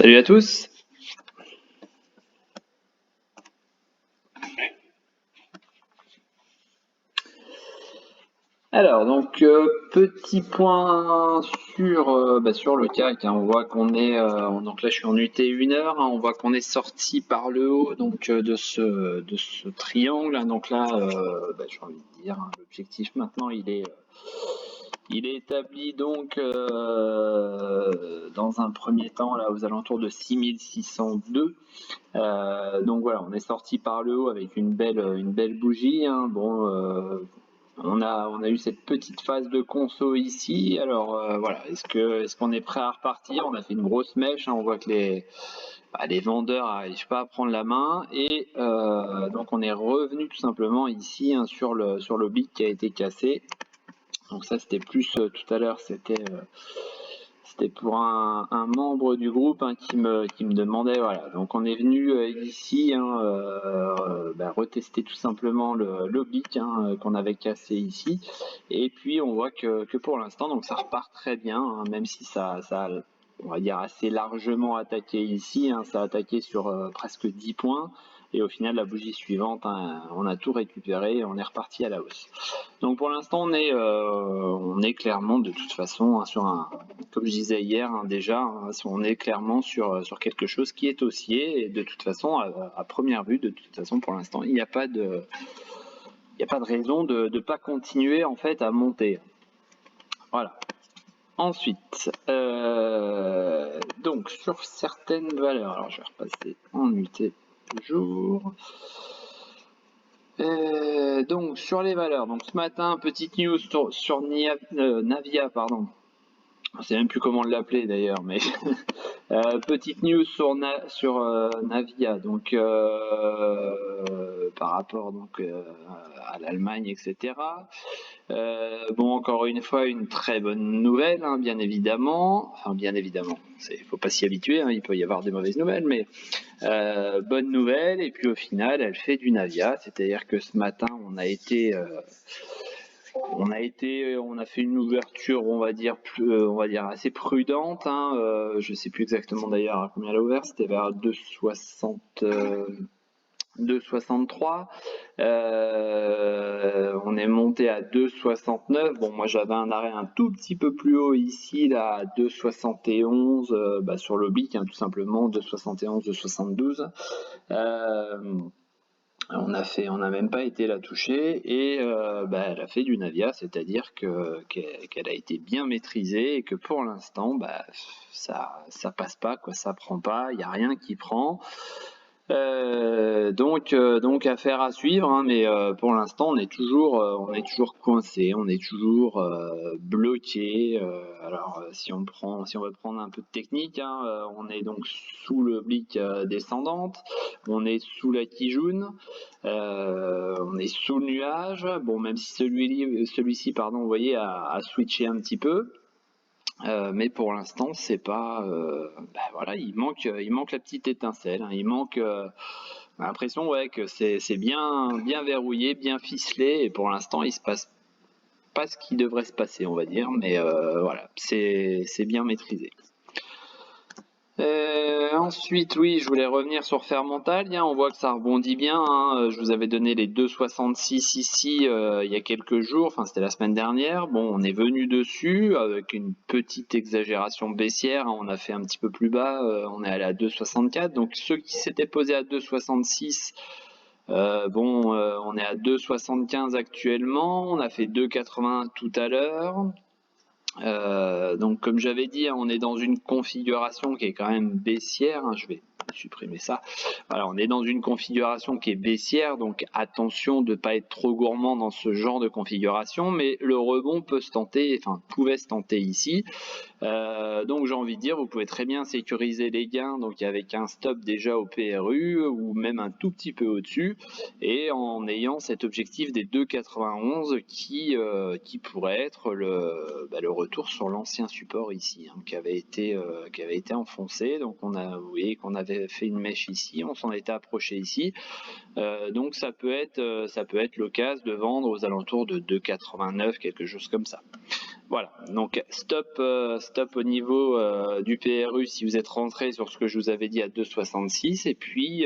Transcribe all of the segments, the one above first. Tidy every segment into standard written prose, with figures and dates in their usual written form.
Salut à tous. Alors donc petit point sur le CAC, hein. On voit qu'on est donc là je suis en UT 1 heure, hein. On voit qu'on est sorti par le haut donc de ce triangle, hein. Donc là j'ai envie de dire, hein, l'objectif maintenant il est établi donc dans un premier temps là aux alentours de 6602. Donc voilà, on est sorti par le haut avec une belle bougie, hein. Bon, on a eu cette petite phase de conso ici. Alors voilà, est-ce qu'on est prêt à repartir? On a fait une grosse mèche, hein. On voit que les vendeurs n'arrivent pas à prendre la main et donc on est revenu tout simplement ici, hein, sur le bic qui a été cassé. Donc ça c'était plus tout à l'heure, c'était pour un membre du groupe, hein, qui me demandait, voilà. Donc on est venu ici, hein, retester tout simplement le bic, hein, qu'on avait cassé ici. Et puis on voit que pour l'instant, donc ça repart très bien, hein, même si ça a, on va dire, assez largement attaqué ici, hein. Ça a attaqué sur presque 10 points. Et au final, la bougie suivante, hein, on a tout récupéré et on est reparti à la hausse. Donc pour l'instant, on est clairement de toute façon, hein, sur un, comme je disais hier, hein, déjà, hein, on est clairement sur quelque chose qui est haussier. Et de toute façon, à première vue, de toute façon, pour l'instant, il n'y a pas de raison de ne pas continuer en fait à monter. Voilà. Ensuite, donc sur certaines valeurs, alors je vais repasser en UT toujours. Donc sur les valeurs, donc ce matin, petite news sur Navia, pardon. Je sais même plus comment l'appeler d'ailleurs, mais petite news sur Navia, donc par rapport donc à l'Allemagne, etc. Bon, encore une fois, une très bonne nouvelle, hein, bien évidemment. Enfin, bien évidemment, faut pas s'y habituer, hein, il peut y avoir des mauvaises nouvelles, mais bonne nouvelle. Et puis au final, elle fait du Navia, c'est-à-dire que ce matin, on a fait une ouverture, on va dire assez prudente, hein. Je sais plus exactement d'ailleurs à combien elle a ouvert, c'était vers 2,60. 2,63. On est monté à 2,69. Bon, moi j'avais un arrêt un tout petit peu plus haut ici, là, à 2,71, sur l'oblique, hein, tout simplement, 2,71, 2,72. On n'a même pas été la toucher et elle a fait du Navia, c'est-à-dire qu'elle a été bien maîtrisée et que pour l'instant, ça passe pas, quoi, ça prend pas, il n'y a rien qui prend. Donc affaire à suivre, hein, mais pour l'instant on est toujours coincé, on est toujours bloqué. Alors si on veut prendre un peu de technique, hein, on est donc sous l'oblique descendante, on est sous la Kijun, on est sous le nuage. Bon, même si celui-ci, pardon, vous voyez, a switché un petit peu. Mais pour l'instant, c'est pas. Voilà, il manque la petite étincelle, hein. Il manque. On a l'impression, ouais, que c'est bien verrouillé, bien ficelé, et pour l'instant, il se passe pas ce qui devrait se passer, on va dire. Mais voilà, c'est bien maîtrisé. Ensuite, oui, je voulais revenir sur Fermental. On voit que ça rebondit bien, hein. Je vous avais donné les 2,66 ici il y a quelques jours, enfin c'était la semaine dernière. Bon, on est venu dessus avec une petite exagération baissière, hein. On a fait un petit peu plus bas, on est allé à 2,64. Donc ceux qui s'étaient posés à 2,66, on est à 2,75 actuellement. On a fait 2,80 tout à l'heure. Donc comme j'avais dit, hein, on est dans une configuration qui est quand même baissière, hein. Je vais supprimer ça. Voilà, on est dans une configuration qui est baissière, donc attention de ne pas être trop gourmand dans ce genre de configuration, mais le rebond pouvait se tenter ici. Donc j'ai envie de dire, vous pouvez très bien sécuriser les gains, donc avec un stop déjà au PRU ou même un tout petit peu au-dessus, et en ayant cet objectif des 2,91 qui pourrait être le retour sur l'ancien support ici, hein, qui avait été enfoncé. Donc vous voyez qu'on avait fait une mèche ici, on s'en était approché ici. Donc ça peut être l'occasion de vendre aux alentours de 2,89, quelque chose comme ça. Voilà, donc stop au niveau du PRU si vous êtes rentré sur ce que je vous avais dit à 2,66, et puis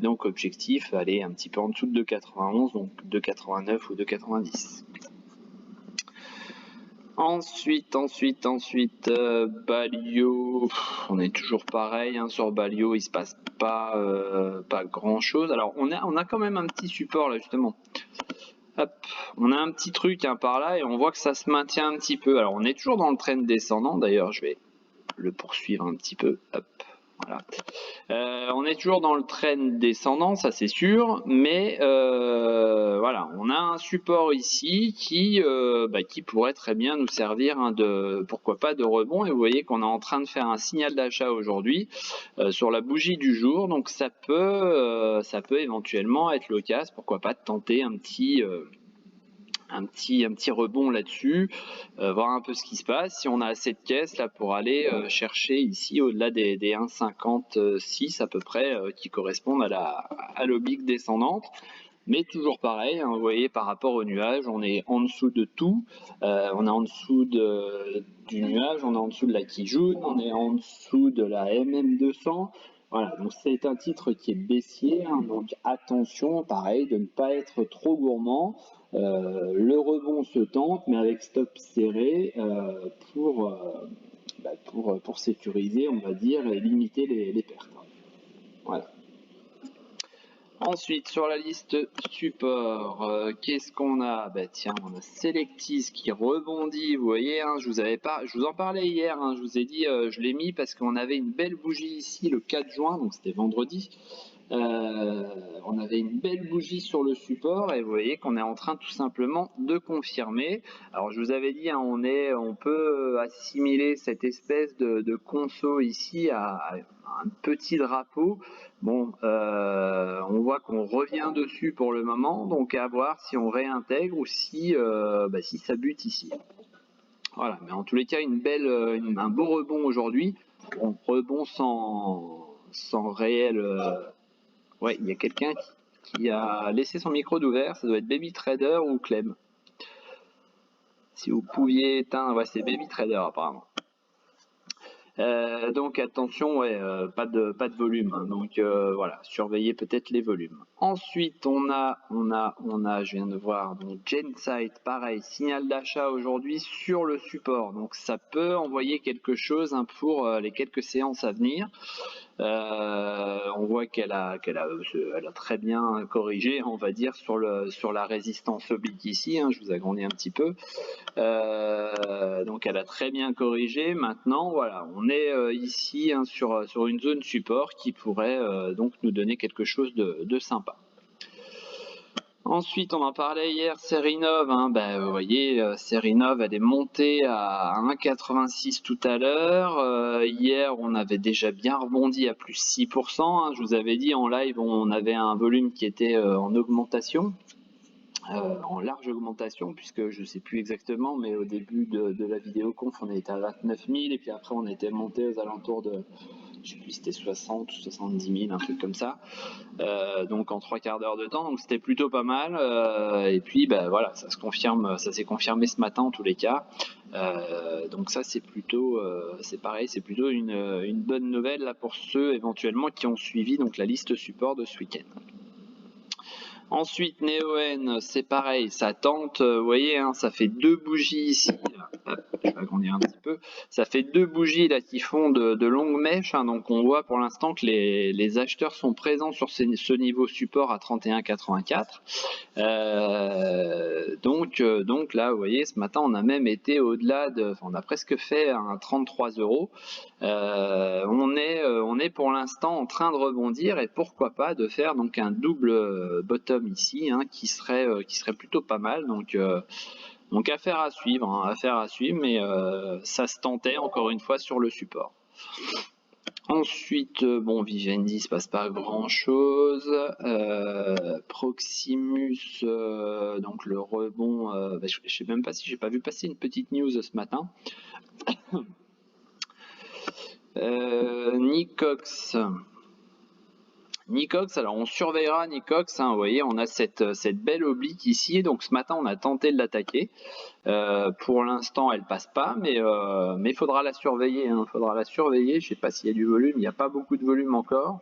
donc objectif, aller un petit peu en dessous de 2,91, donc 2,89 ou 2,90. Ensuite, Balio, on est toujours pareil, hein, sur Balio, il se passe pas grand chose. Alors on a quand même un petit support là justement. Hop, on a un petit truc, hein, par là, et on voit que ça se maintient un petit peu. Alors on est toujours dans le trend descendant, d'ailleurs je vais le poursuivre un petit peu. Hop, voilà. On est toujours dans le trend descendant, ça c'est sûr, mais voilà, on a un support ici qui pourrait très bien nous servir, hein, pourquoi pas de rebond, et vous voyez qu'on est en train de faire un signal d'achat aujourd'hui sur la bougie du jour, donc ça peut éventuellement être l'occasion, pourquoi pas, de tenter un petit rebond là-dessus, voir un peu ce qui se passe, si on a assez de caisses là pour aller chercher ici au-delà des 1,56 à peu près, qui correspondent à l'oblique descendante. Mais toujours pareil, hein, vous voyez, par rapport au nuage, on est en dessous de tout, on est en dessous du nuage, on est en dessous de la Kijun, on est en dessous de la MM200. Voilà, donc c'est un titre qui est baissier, hein, donc attention, pareil, de ne pas être trop gourmand. Le rebond se tente, mais avec stop serré pour sécuriser, on va dire, et limiter les pertes. Voilà. Ensuite, sur la liste support, qu'est-ce qu'on a? Tiens, on a Selectis qui rebondit, vous voyez, hein, je vous en parlais hier, hein, je vous ai dit, je l'ai mis parce qu'on avait une belle bougie ici le 4 juin, donc c'était vendredi. On avait une belle bougie sur le support et vous voyez qu'on est en train tout simplement de confirmer. Alors je vous avais dit, hein, on peut assimiler cette espèce de conso ici à un petit drapeau. Bon, on voit qu'on revient dessus pour le moment, donc à voir si on réintègre ou si ça bute ici. Voilà, mais en tous les cas, un beau rebond aujourd'hui. On rebond sans réel. Ouais, il y a quelqu'un qui a laissé son micro d'ouvert, ça doit être Baby Trader ou Clem. Si vous pouviez éteindre, ouais, c'est Baby Trader apparemment. Donc attention, ouais, pas de volume, hein, donc voilà, surveillez peut-être les volumes. Ensuite on a, je viens de voir, donc Gensight, pareil, signal d'achat aujourd'hui sur le support, donc ça peut envoyer quelque chose, hein, pour les quelques séances à venir. On voit qu'elle a très bien corrigé, on va dire, sur la résistance oblique ici, hein, je vous agrandis un petit peu. Donc elle a très bien corrigé. Maintenant, voilà, on est ici, hein, sur une zone support qui pourrait donc nous donner quelque chose de sympa. Ensuite, on en parlait hier, Serinov, hein, vous voyez, Serinov, elle est montée à 1,86 tout à l'heure. Hier, on avait déjà bien rebondi à plus 6%. Hein, je vous avais dit en live, on avait un volume qui était en augmentation. En large augmentation, puisque je ne sais plus exactement, mais au début de la vidéo conf, on était à 29 000, et puis après on était monté aux alentours de, je sais plus, c'était 60 ou 70 000, un truc comme ça, donc en 3/4 d'heure de temps, donc c'était plutôt pas mal, et puis voilà, ça s'est confirmé ce matin en tous les cas, donc ça c'est plutôt, c'est pareil, c'est plutôt une bonne nouvelle là pour ceux éventuellement qui ont suivi donc la liste support de ce week-end. Ensuite, Neoen, c'est pareil, ça tente, vous voyez, hein, ça fait 2 bougies ici, je vais agrandir un petit peu, ça fait 2 bougies là qui font de longues mèches, hein, donc on voit pour l'instant que les acheteurs sont présents sur ce niveau support à 31,84. Donc là, vous voyez, ce matin, on a même été au-delà on a presque fait un 33 €. On est pour l'instant en train de rebondir, et pourquoi pas de faire donc un double bottom ici, hein, qui serait plutôt pas mal. Donc affaire à suivre, mais ça se tentait encore une fois sur le support. Ensuite, bon, Vivendi, il se passe pas grand-chose. Proximus, donc le rebond, je sais même pas si j'ai pas vu passer une petite news ce matin. Nicox. Nicox, alors on surveillera Nicox, hein, vous voyez, on a cette belle oblique ici, donc ce matin on a tenté de l'attaquer. Pour l'instant elle passe pas, mais il faudra la surveiller, hein, faudra la surveiller. Je sais pas s'il y a du volume, il n'y a pas beaucoup de volume encore.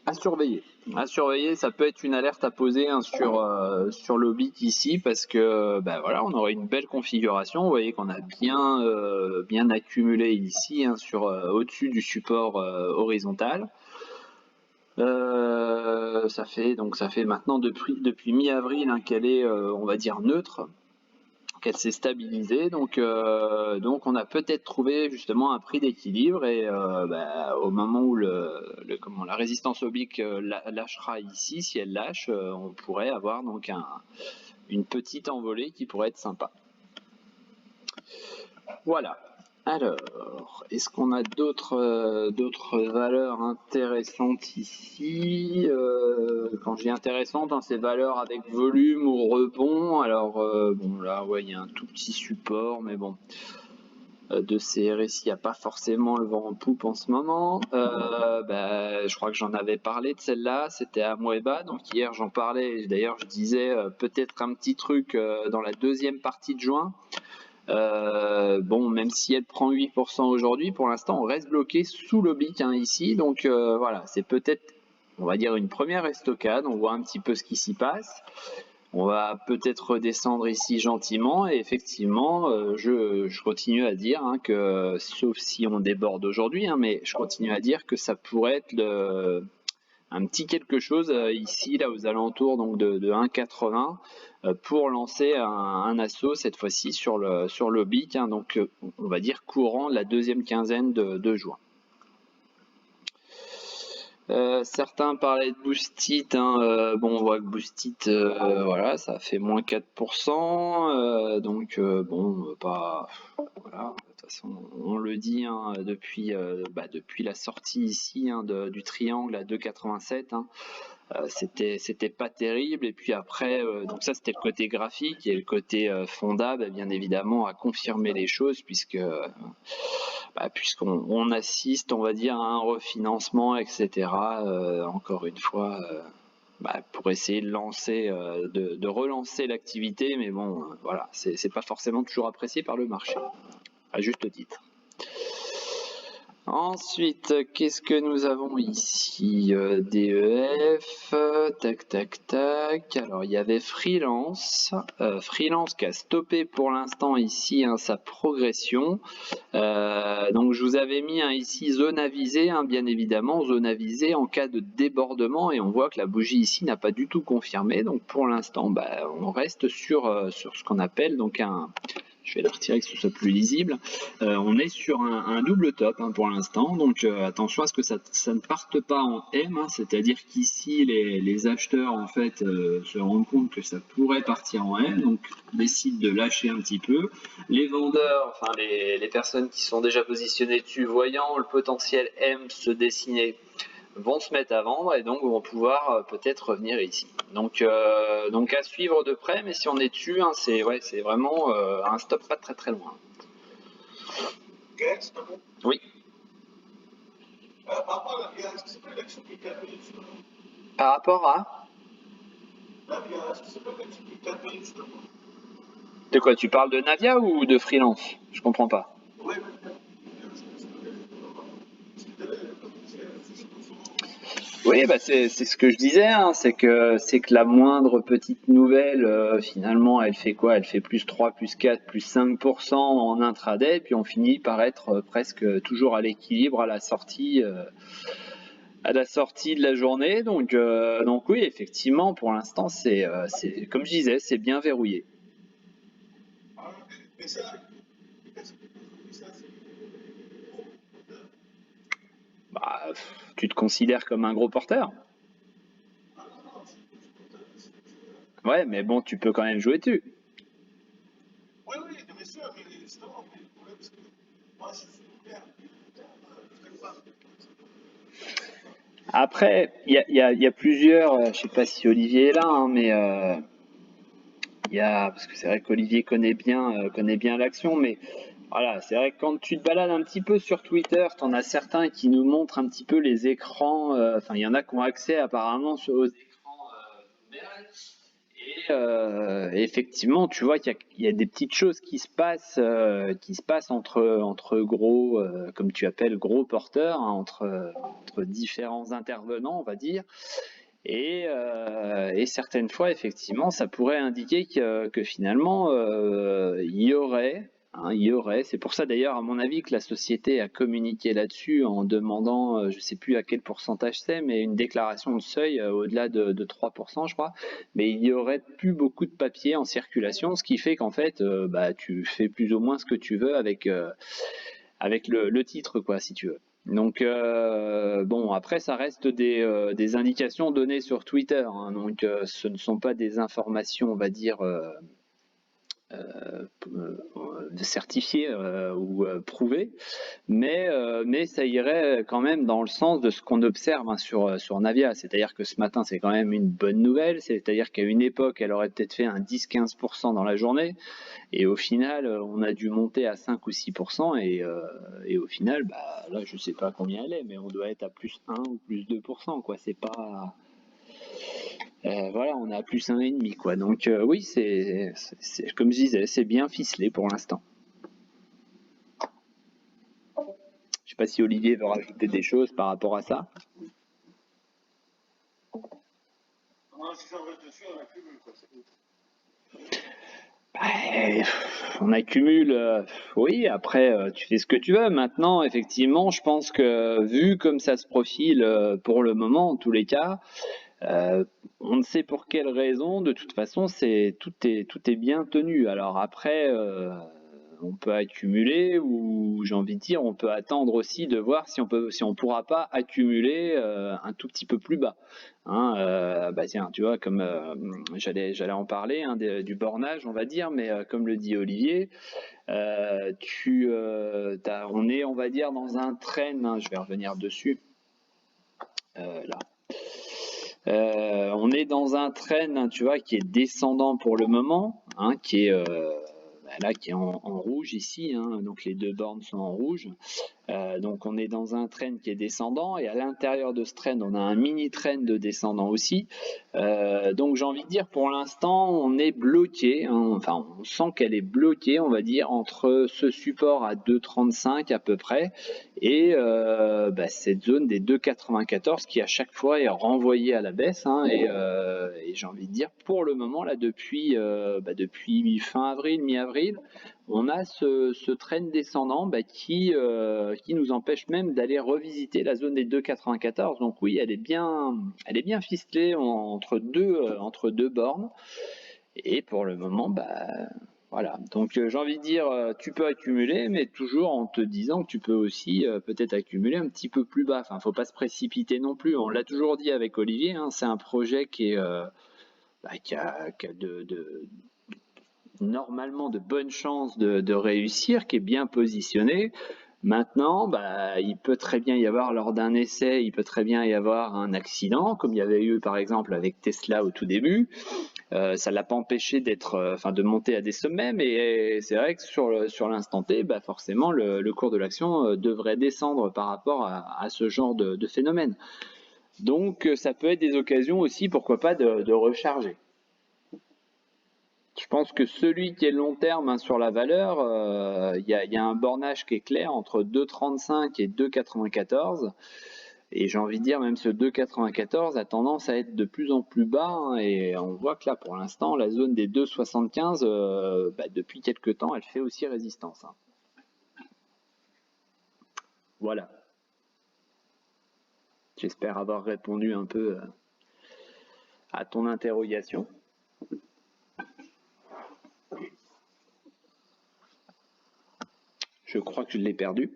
À surveiller. À surveiller, ça peut être une alerte à poser, hein, sur l'oblique ici, parce que voilà, on aurait une belle configuration. Vous voyez qu'on a bien accumulé ici, hein, au-dessus du support horizontal. Ça fait maintenant depuis mi-avril, hein, qu'elle est, on va dire, neutre, qu'elle s'est stabilisée. Donc on a peut-être trouvé justement un prix d'équilibre, et au moment où la résistance oblique lâchera ici, si elle lâche, on pourrait avoir donc une petite envolée qui pourrait être sympa. Voilà. Alors, est-ce qu'on a d'autres valeurs intéressantes ici? Quand je dis intéressantes, hein, c'est valeurs avec volume ou rebond. Alors, bon, là, ouais, il y a un tout petit support, mais bon, de CRSI, il n'y a pas forcément le vent en poupe en ce moment. Je crois que j'en avais parlé de celle-là, c'était Amoeba. Donc hier, j'en parlais, d'ailleurs, je disais peut-être un petit truc dans la deuxième partie de juin. Bon, même si elle prend 8% aujourd'hui, pour l'instant on reste bloqué sous l'oblique, hein, ici, donc voilà, c'est peut-être, on va dire, une première estocade. On voit un petit peu ce qui s'y passe, on va peut-être redescendre ici gentiment, et effectivement je continue à dire, hein, que, sauf si on déborde aujourd'hui, hein, mais je continue à dire que ça pourrait être un petit quelque chose ici, là, aux alentours donc de 1,80, pour lancer un assaut, cette fois-ci sur l'oblique, hein, donc on va dire courant la deuxième quinzaine de juin. Certains parlaient de Boostit, hein, bon, on voit que Boostit, voilà, ça a fait moins 4%, donc bon, pas, voilà, de toute façon on le dit, hein, depuis la sortie ici, hein, du triangle à 2,87, hein, c'était pas terrible. Et puis après, donc ça c'était le côté graphique, et le côté Fonda, bien évidemment, a confirmé les choses, puisqu'on assiste, on va dire, à un refinancement, etc. Encore une fois, pour essayer de relancer l'activité, mais bon, voilà, c'est pas forcément toujours apprécié par le marché, à juste titre. Ensuite, qu'est-ce que nous avons ici? DEF, tac, tac, tac. Alors, il y avait Freelance. Freelance qui a stoppé pour l'instant ici, hein, sa progression. Donc, je vous avais mis, hein, ici zone avisée, hein, bien évidemment, zone avisée en cas de débordement, et on voit que la bougie ici n'a pas du tout confirmé. Donc, pour l'instant, on reste sur ce qu'on appelle donc je vais la retirer que ce soit plus lisible. On est sur un double top, hein, pour l'instant, donc attention à ce que ça ne parte pas en M, hein, c'est-à-dire qu'ici les acheteurs en fait se rendent compte que ça pourrait partir en M, donc décident de lâcher un petit peu. Les vendeurs, enfin les personnes qui sont déjà positionnées dessus, voyant le potentiel M se dessiner, vont se mettre à vendre, et donc vont pouvoir peut-être revenir ici. Donc à suivre de près, mais si on est dessus, hein, c'est vraiment un stop pas très très loin. Oui. Par rapport à De quoi tu parles, de Navia ou de Freelance? Je comprends pas. Oui, c'est ce que je disais, hein, c'est que la moindre petite nouvelle, finalement, elle fait quoi? Elle fait plus 3, plus 4, plus 5% en intraday, puis on finit par être presque toujours à l'équilibre à la sortie de la journée. Donc oui, effectivement, pour l'instant, c'est comme je disais, c'est bien verrouillé. Tu te considères comme un gros porteur? Ouais, mais bon, tu peux quand même jouer dessus. Après, il y a plusieurs, je sais pas si Olivier est là, hein, mais parce que c'est vrai qu'Olivier connaît bien l'action, mais voilà, c'est vrai que quand tu te balades un petit peu sur Twitter, t'en as certains qui nous montrent un petit peu les écrans, enfin, il y en a qui ont accès apparemment aux écrans nouvelles. Et effectivement, tu vois qu'il y a des petites choses qui se passent entre gros, comme tu appelles, gros porteurs, hein, entre différents intervenants, on va dire. Et certaines fois, effectivement, ça pourrait indiquer que finalement, il y aurait. C'est pour ça d'ailleurs, à mon avis, que la société a communiqué là-dessus en demandant, je ne sais plus à quel pourcentage c'est, mais une déclaration de seuil au-delà de 3%, je crois. Mais il y aurait plus beaucoup de papier en circulation, ce qui fait qu'en fait, bah, tu fais plus ou moins ce que tu veux avec le titre, quoi, si tu veux. Donc bon, après ça reste des indications données sur Twitter, hein, donc ce ne sont pas des informations, on va dire, certifiées ou prouvées, mais ça irait quand même dans le sens de ce qu'on observe, hein, sur Navia. C'est-à-dire que ce matin, c'est quand même une bonne nouvelle, c'est-à-dire qu'à une époque, elle aurait peut-être fait un 10-15% dans la journée, et au final, on a dû monter à 5 ou 6%, et au final, bah, là, je sais pas combien elle est, mais on doit être à plus 1 ou plus 2%, quoi. C'est pas. Voilà, on est à plus 1,5, quoi. Donc, oui, comme je disais, c'est bien ficelé pour l'instant. Je sais pas si Olivier veut rajouter des choses par rapport à ça. On accumule, oui, après, tu fais ce que tu veux. Maintenant, effectivement, je pense que vu comme ça se profile pour le moment, en tous les cas, on ne sait pour quelle raison, de toute façon, tout est bien tenu. Alors après, on peut accumuler, ou j'ai envie de dire, on peut attendre aussi de voir si on pourra pas accumuler un tout petit peu plus bas. Hein, bah tiens, tu vois, comme j'allais en parler, hein, du bornage, on va dire, mais comme le dit Olivier, on est, on va dire, dans un trend, hein, je vais revenir dessus, là. On est dans un trend, hein, tu vois, qui est descendant pour le moment, hein, qui est là, qui est en rouge ici, hein, donc les deux bornes sont en rouge. Donc on est dans un trend qui est descendant, et à l'intérieur de ce trend, on a un mini trend de descendant aussi. Donc j'ai envie de dire, pour l'instant, on est bloqué, hein, enfin on sent qu'elle est bloquée, on va dire, entre ce support à 2,35 à peu près et bah, cette zone des 2,94 qui à chaque fois est renvoyée à la baisse, hein, et j'ai envie de dire, pour le moment là, depuis fin avril, mi-avril, on a ce trend descendant, bah, qui nous empêche même d'aller revisiter la zone des 2,94. Donc oui, elle est bien ficelée entre deux bornes. Et pour le moment, bah, voilà. Donc j'ai envie de dire, tu peux accumuler, mais toujours en te disant que tu peux aussi peut-être accumuler un petit peu plus bas. Enfin, faut pas se précipiter non plus. On l'a toujours dit avec Olivier, hein, c'est un projet qui est qui a normalement de bonnes chances de réussir, qui est bien positionné. Maintenant, bah, il peut très bien y avoir, lors d'un essai, il peut très bien y avoir un accident, comme il y avait eu par exemple avec Tesla au tout début. Ça l'a pas empêché de monter à des sommets, mais c'est vrai que sur l'instant T, bah, forcément, le cours de l'action devrait descendre par rapport à ce genre de phénomène. Donc, ça peut être des occasions aussi, pourquoi pas, de recharger. Je pense que celui qui est long terme, hein, sur la valeur, il y a un bornage qui est clair entre 2,35 et 2,94. Et j'ai envie de dire, même ce 2,94 a tendance à être de plus en plus bas, hein, et on voit que là, pour l'instant, la zone des 2,75, bah, depuis quelques temps, elle fait aussi résistance, hein. Voilà. J'espère avoir répondu un peu à ton interrogation. Je crois que je l'ai perdu.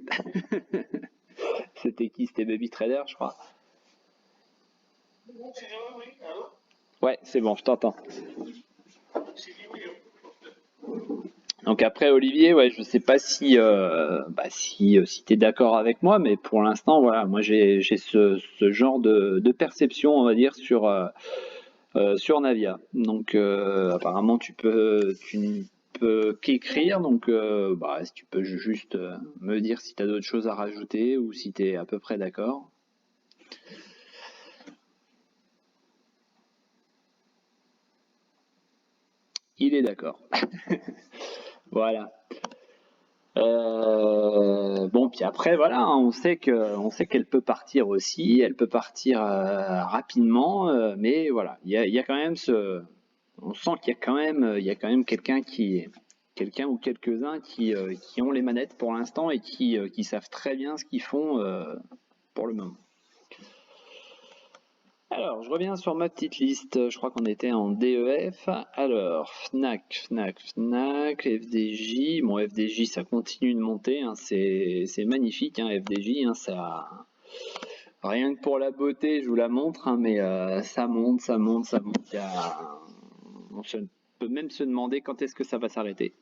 C'était qui? C'était Baby Trader, je crois. Ouais, c'est bon, je t'entends. Donc après Olivier, ouais, je sais pas si tu es d'accord avec moi, mais pour l'instant, voilà, moi j'ai ce genre de perception, on va dire, sur Navia. Donc apparemment tu ne peux qu'écrire, donc si tu peux juste me dire si tu as d'autres choses à rajouter ou si tu es à peu près d'accord. Il est d'accord. Voilà. Bon, puis après, voilà, hein, on sait qu'elle peut partir aussi, elle peut partir rapidement, mais voilà, il y a quand même on sent qu'il y a quand même, il y a quand même quelqu'un ou quelques-uns qui ont les manettes pour l'instant et qui savent très bien ce qu'ils font pour le moment. Alors, je reviens sur ma petite liste. Je crois qu'on était en DEF. Alors, Fnac, FDJ. Bon, FDJ, ça continue de monter. Hein. C'est magnifique, hein, FDJ. Hein, ça... Rien que pour la beauté, je vous la montre, hein, mais ça monte, ça monte, ça monte. On peut même se demander quand est-ce que ça va s'arrêter.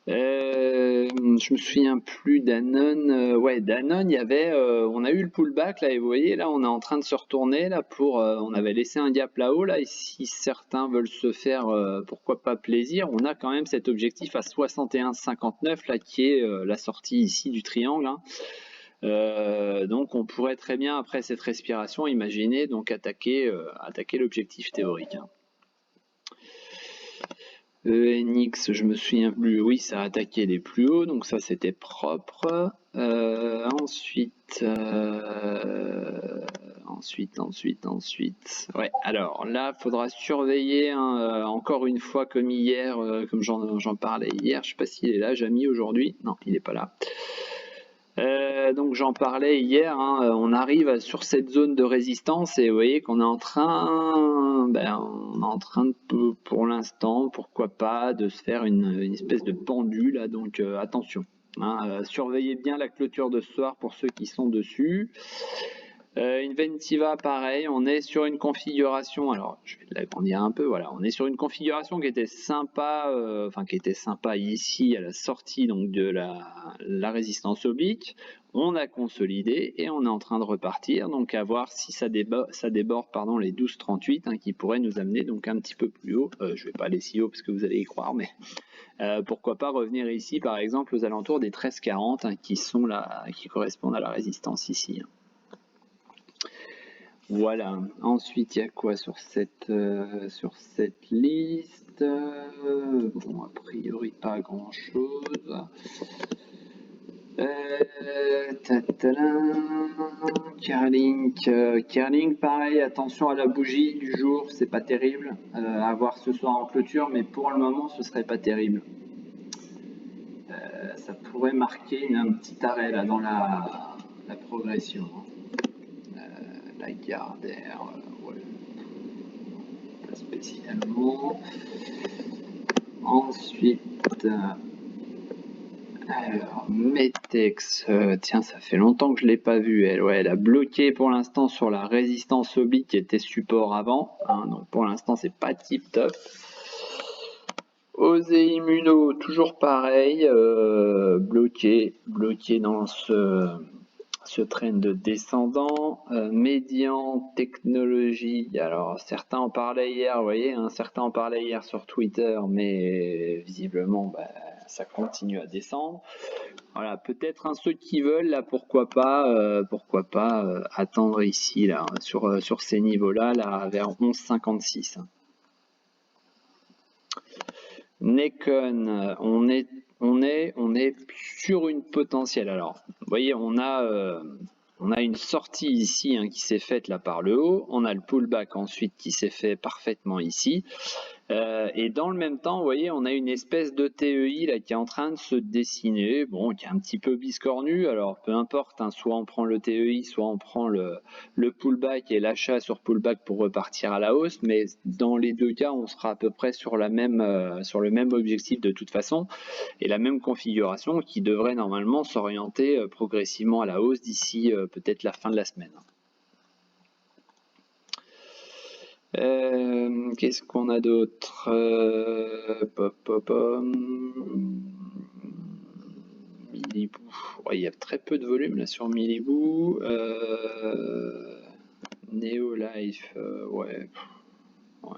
Je me souviens plus Danone. Ouais, Danone, il y avait, on a eu le pullback là, et vous voyez là, on est en train de se retourner là on avait laissé un gap là-haut là, et si certains veulent se faire, pourquoi pas plaisir, on a quand même cet objectif à 61,59 là, qui est la sortie ici du triangle. Hein. Donc on pourrait très bien après cette respiration imaginer donc attaquer l'objectif théorique. Hein. ENX, je me souviens plus, oui, ça a attaqué les plus hauts, donc ça c'était propre. Ensuite. Ouais, alors là, faudra surveiller hein, encore une fois comme hier, comme j'en parlais hier. Je sais pas s'il est là, Jamy, aujourd'hui. Non, il n'est pas là. Donc j'en parlais hier, hein, on arrive sur cette zone de résistance et vous voyez qu'on est en train, pour l'instant, pourquoi pas, de se faire une espèce de pendule, là, donc attention. Hein, surveillez bien la clôture de ce soir pour ceux qui sont dessus. Inventiva, pareil, on est sur une configuration, alors je vais l'agrandir un peu, voilà, on est sur une configuration qui était sympa, ici à la sortie donc de la résistance oblique. On a consolidé et on est en train de repartir, donc à voir si ça déborde les 12,38 hein, qui pourrait nous amener donc un petit peu plus haut. Je vais pas aller si haut parce que vous allez y croire, mais pourquoi pas revenir ici par exemple aux alentours des 13,40 hein, qui correspondent à la résistance ici. Hein. Voilà. Ensuite, il y a quoi sur cette liste? Bon, a priori, pas grand-chose. Kerlink, pareil, attention à la bougie du jour, c'est pas terrible. À voir ce soir en clôture, mais pour le moment, ce serait pas terrible. Ça pourrait marquer un petit arrêt là dans la progression. La Gardère, ouais, pas spécialement. Ensuite, alors, Metex, tiens, ça fait longtemps que je ne l'ai pas vue, elle. Ouais, elle a bloqué pour l'instant sur la résistance oblique qui était support avant. Hein, donc pour l'instant, c'est pas tip top. Osé Immuno, toujours pareil, bloqué dans ce trend descendant. Médian technologie, alors certains en parlaient hier, vous voyez, hein, certains en parlaient hier sur Twitter, mais visiblement ça continue à descendre. Voilà, peut-être ceux qui veulent là, pourquoi pas attendre ici là sur ces niveaux-là, là vers 11,56. Nekon, on est sur une potentielle. Alors, vous voyez, on a une sortie ici hein, qui s'est faite là par le haut. On a le pullback ensuite qui s'est fait parfaitement ici. Et dans le même temps, vous voyez, on a une espèce de TEI là qui est en train de se dessiner, bon, qui est un petit peu biscornu. Alors, peu importe, hein, soit on prend le TEI, soit on prend le pullback et l'achat sur pullback pour repartir à la hausse. Mais dans les deux cas, on sera à peu près sur le même objectif de toute façon et la même configuration qui devrait normalement s'orienter progressivement à la hausse d'ici peut-être la fin de la semaine. Qu'est-ce qu'on a d'autre? Milibou. Ouais, il y a très peu de volume là sur Milibou. Neolife, ouais. Ouais.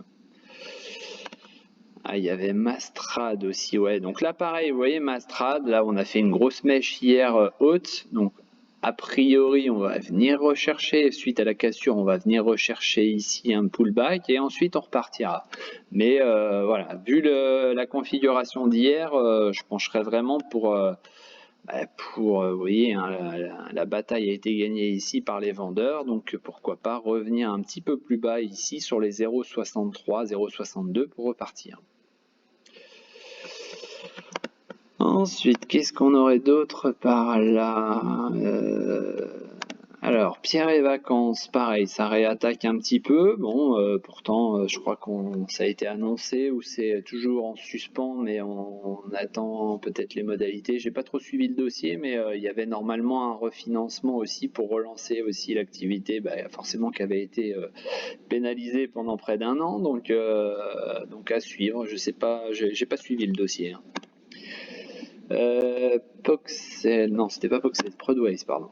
Ah, il y avait Mastrad aussi, ouais. Donc là, pareil, vous voyez, Mastrad, là, on a fait une grosse mèche hier haute. Donc, a priori, on va venir rechercher, suite à la cassure, on va venir rechercher ici un pullback et ensuite on repartira. Mais voilà, vu la configuration d'hier, je pencherais vraiment vous voyez, hein, la bataille a été gagnée ici par les vendeurs, donc pourquoi pas revenir un petit peu plus bas ici sur les 0,63, 0,62 pour repartir. Ensuite, qu'est-ce qu'on aurait d'autre par là? Alors, Pierre et Vacances, pareil, ça réattaque un petit peu. Bon, pourtant, je crois ça a été annoncé ou c'est toujours en suspens, mais on attend peut-être les modalités. J'ai pas trop suivi le dossier, mais il y avait normalement un refinancement aussi pour relancer aussi l'activité, forcément qui avait été pénalisée pendant près d'un an, donc à suivre. Je sais pas, j'ai pas suivi le dossier. Hein. Poxel, non, c'était pas Poxel, Prodways, pardon.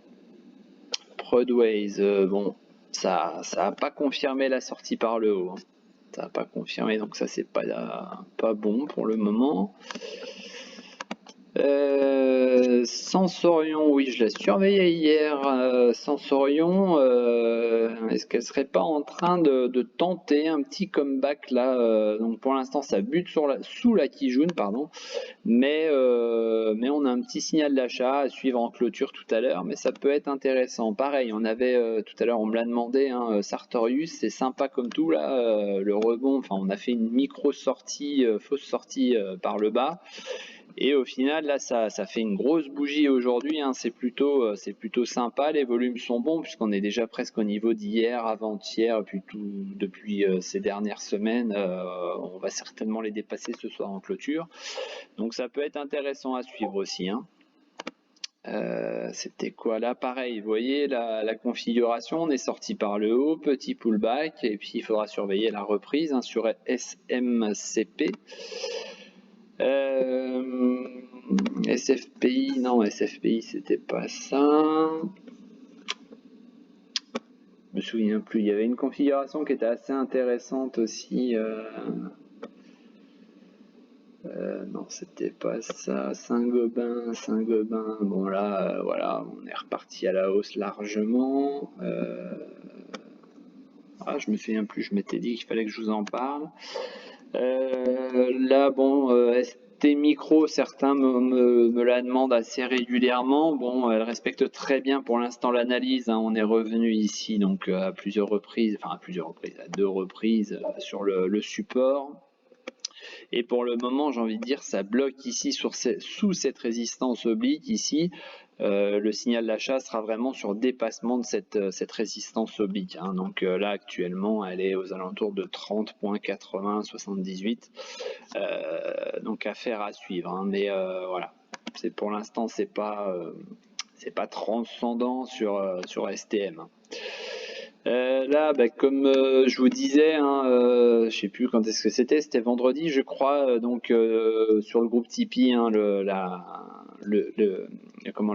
Prodways, bon, ça a pas confirmé la sortie par le haut. Hein. Ça n'a pas confirmé, donc ça c'est pas bon pour le moment. Sensorion, oui, je l'ai surveillé hier. Sensorion, est-ce qu'elle serait pas en train de tenter un petit comeback là? Donc pour l'instant, ça bute sous la Kijun, pardon. Mais on a un petit signal d'achat à suivre en clôture tout à l'heure, mais ça peut être intéressant. Pareil, on avait tout à l'heure, on me l'a demandé, hein, Sartorius, c'est sympa comme tout là, le rebond. Enfin, on a fait une micro sortie, fausse sortie par le bas. Et au final, là, ça fait une grosse bougie aujourd'hui. Hein. C'est plutôt sympa. Les volumes sont bons puisqu'on est déjà presque au niveau d'hier, avant-hier, depuis ces dernières semaines. On va certainement les dépasser ce soir en clôture. Donc ça peut être intéressant à suivre aussi. Hein. C'était quoi là? Pareil, vous voyez la configuration, on est sorti par le haut, petit pullback, et puis il faudra surveiller la reprise hein, sur SMCP. SFPI, non, SFPI c'était pas ça. Je me souviens plus, il y avait une configuration qui était assez intéressante aussi. Non, c'était pas ça. Saint-Gobain. Bon là, voilà, on est reparti à la hausse largement. Je me souviens plus, je m'étais dit qu'il fallait que je vous en parle. Là, bon, ST Micro, certains me la demandent assez régulièrement. Bon, elle respecte très bien pour l'instant l'analyse. Hein. On est revenu ici donc à plusieurs reprises, à 2 reprises sur le support. Et pour le moment, j'ai envie de dire, ça bloque ici sous cette résistance oblique ici. Le signal d'achat sera vraiment sur dépassement de cette résistance oblique. Hein. Donc là, actuellement, elle est aux alentours de 30,80-78. Donc affaire à suivre. Hein. Mais voilà, pour l'instant, c'est pas transcendant sur STM. Hein. Là, comme je vous disais, hein, je sais plus quand est-ce que c'était vendredi, je crois, donc sur le groupe Tipeee, hein,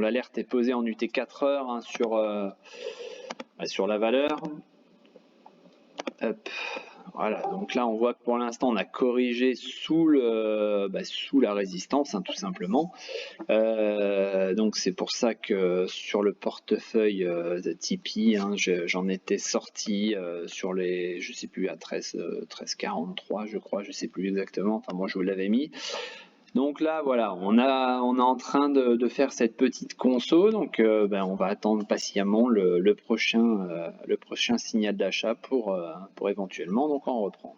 l'alerte est posée en UT 4 heures hein, sur la valeur. Hop. Voilà, donc là on voit que pour l'instant on a corrigé sous la résistance, hein, tout simplement. Donc c'est pour ça que sur le portefeuille de Tipeee, hein, j'en étais sorti sur les, je sais plus, à 13,43 je crois, je sais plus exactement, enfin moi je vous l'avais mis. Donc là voilà, on est en train de faire cette petite conso, donc on va attendre patiemment le prochain signal d'achat pour éventuellement donc en reprendre.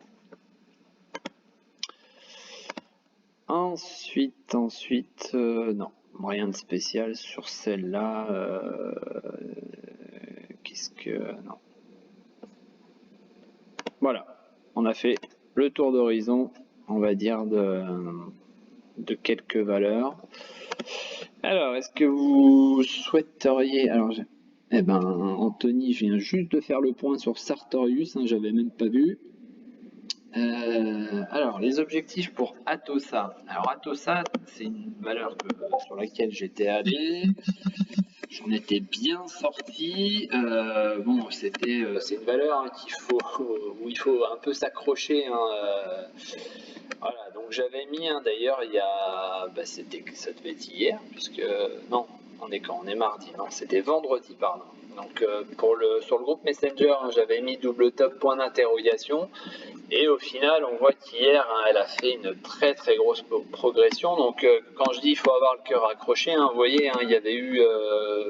Ensuite, non, rien de spécial sur celle-là. Non. Voilà, on a fait le tour d'horizon, on va dire, de quelques valeurs. Alors, est-ce que vous souhaiteriez... Alors, Anthony vient juste de faire le point sur Sartorius, hein, j'avais même pas vu. Alors, les objectifs pour Atossa. Alors, Atossa, c'est une valeur sur laquelle j'étais allé. J'en étais bien sorti. Bon, c'est une valeur hein, où il faut un peu s'accrocher. Hein, voilà, donc j'avais mis d'ailleurs il y a, ça devait être hier, puisque non, on est quand? On est mardi, non, c'était vendredi, pardon. Donc sur le groupe Messenger, hein, j'avais mis double top point d'interrogation. Et au final, on voit qu'hier, hein, elle a fait une très très grosse progression. Donc, quand je dis il faut avoir le cœur accroché, hein, vous voyez, hein, il y avait eu,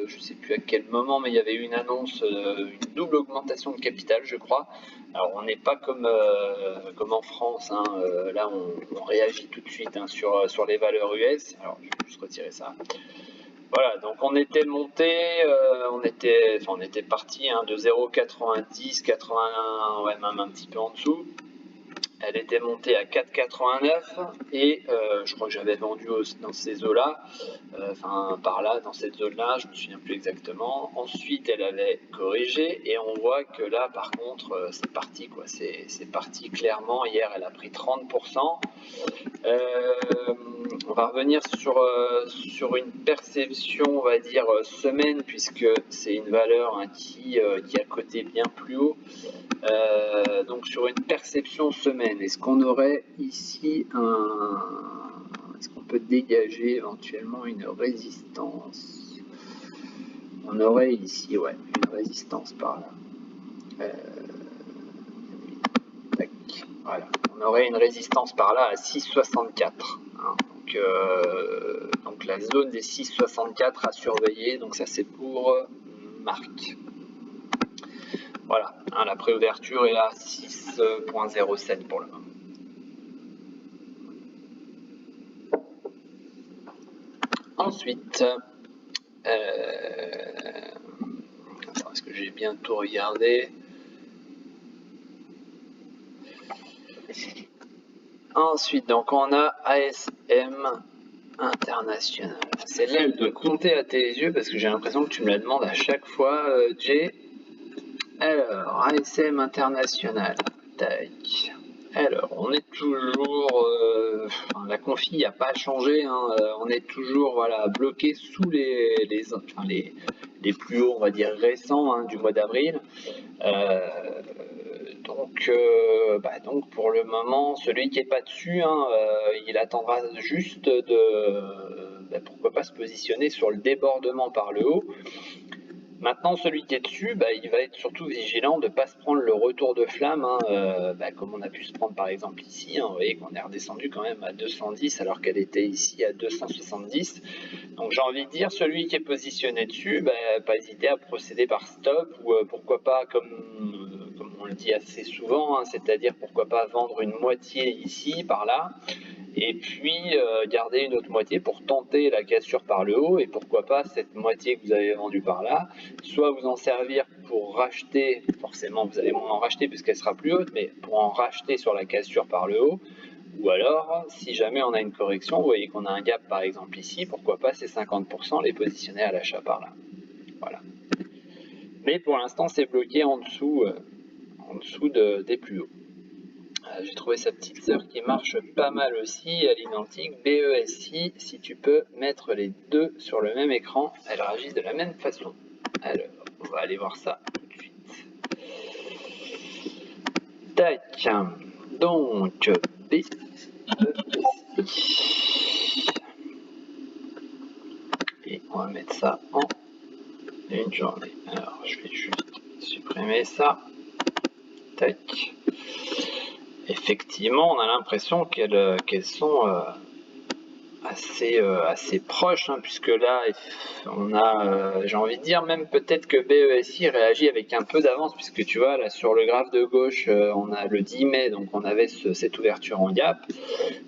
je ne sais plus à quel moment, mais il y avait eu une annonce, une double augmentation de capital, je crois. Alors, on n'est pas comme en France, hein, là on réagit tout de suite hein, sur les valeurs US. Alors, je vais juste retirer ça. Voilà, donc on était monté, on était parti hein, de 0,90, 81, ouais, même un petit peu en dessous. Elle était montée à 4,89 et je crois que j'avais vendu dans ces eaux-là, enfin par là, dans cette zone-là, je me souviens plus exactement. Ensuite, elle avait corrigé et on voit que là, par contre, c'est parti quoi. C'est parti clairement. Hier, elle a pris 30%. On va revenir sur une perception, on va dire, semaine, puisque c'est une valeur hein, qui a coté bien plus haut. Donc sur une perception semaine, est-ce qu'on aurait ici est-ce qu'on peut dégager éventuellement une résistance? On aurait ici, ouais, une résistance par là. Tac, voilà. On aurait une résistance par là à 6,64. Hein. Donc la zone des 6,64 à surveiller. Donc ça c'est pour Marc. Voilà, hein, la préouverture est à 6,07 pour le moment. Ensuite, est-ce que j'ai bien tout regardé? Ensuite, donc on a ASM International. C'est l'aide de compter à tes yeux parce que j'ai l'impression que tu me la demandes à chaque fois, Jay. Alors, ASM International. Tac. Alors, on est toujours, la confi n'a pas changé, hein, on est toujours voilà, bloqué sous les plus hauts, on va dire, récents hein, du mois d'avril. Donc pour le moment, celui qui n'est pas dessus, hein, il attendra juste pourquoi pas se positionner sur le débordement par le haut. Maintenant, celui qui est dessus, il va être surtout vigilant de ne pas se prendre le retour de flamme, hein, comme on a pu se prendre par exemple ici. Hein, vous voyez qu'on est redescendu quand même à 210 alors qu'elle était ici à 270. Donc j'ai envie de dire, celui qui est positionné dessus, pas hésiter à procéder par stop ou pourquoi pas comme on le dit assez souvent, hein, c'est-à-dire pourquoi pas vendre une moitié ici, par là, et puis garder une autre moitié pour tenter la cassure par le haut, et pourquoi pas cette moitié que vous avez vendue par là, soit vous en servir pour racheter, forcément vous allez moins en racheter puisqu'elle sera plus haute, mais pour en racheter sur la cassure par le haut, ou alors, si jamais on a une correction, vous voyez qu'on a un gap par exemple ici, pourquoi pas ces 50% les positionner à l'achat par là. Voilà. Mais pour l'instant c'est bloqué en dessous des plus hauts. J'ai trouvé sa petite sœur qui marche pas mal aussi à l'identique, BESI, si tu peux mettre les deux sur le même écran, elles réagissent de la même façon. Alors, on va aller voir ça tout de suite. Tac, donc BESI. Et on va mettre ça en une journée. Alors, je vais juste supprimer ça. Tac. Effectivement, on a l'impression qu'elles sont assez proches, hein, puisque là, on a, j'ai envie de dire, même peut-être que BESI réagit avec un peu d'avance, puisque tu vois, là, sur le graphe de gauche, on a le 10 mai, donc on avait cette ouverture en gap,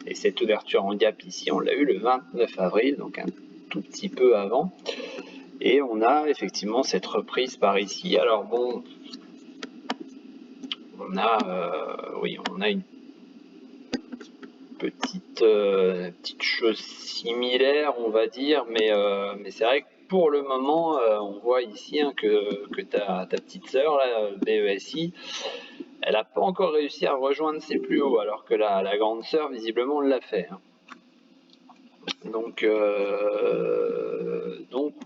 et cette ouverture en gap ici, on l'a eu le 29 avril, donc un tout petit peu avant, et on a effectivement cette reprise par ici. Alors bon, on a une petite chose similaire, on va dire, mais c'est vrai que pour le moment, on voit ici hein, que ta petite sœur, là, BESI, Elle n'a pas encore réussi à rejoindre ses plus hauts, alors que la grande sœur, visiblement, l'a fait. Hein. Donc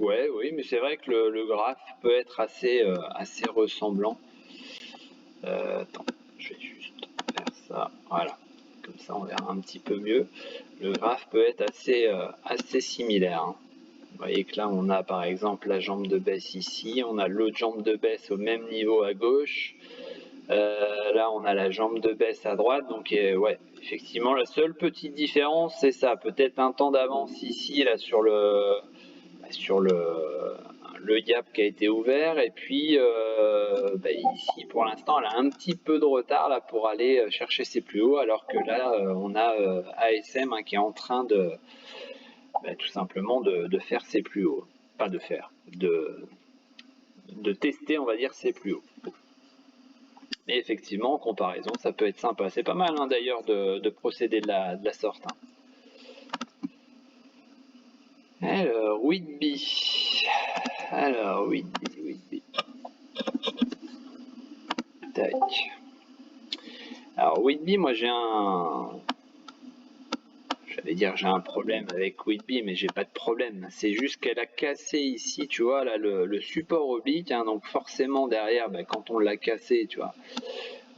ouais, oui, mais c'est vrai que le graphe peut être assez ressemblant. Attends, je vais juste faire ça, voilà, comme ça on verra un petit peu mieux. Le graphe peut être assez similaire. Hein. Vous voyez que là on a par exemple la jambe de baisse ici, on a l'autre jambe de baisse au même niveau à gauche. Là on a la jambe de baisse à droite, donc ouais, effectivement la seule petite différence c'est ça, peut-être un temps d'avance ici là sur le gap qui a été ouvert, et puis ici pour l'instant elle a un petit peu de retard là pour aller chercher ses plus hauts, alors que là on a ASM qui est en train de tout simplement de faire ses plus hauts, pas de faire, de tester on va dire ses plus hauts. Mais effectivement, en comparaison, ça peut être sympa. C'est pas mal hein, d'ailleurs de procéder de la sorte. Hein. Alors, Whitby. Tac. Alors, Whitby, moi j'ai j'ai un problème avec Whitby, mais j'ai pas de problème. C'est juste qu'elle a cassé ici, tu vois, là, le support oblique. Hein, donc forcément, derrière, quand on l'a cassé, tu vois,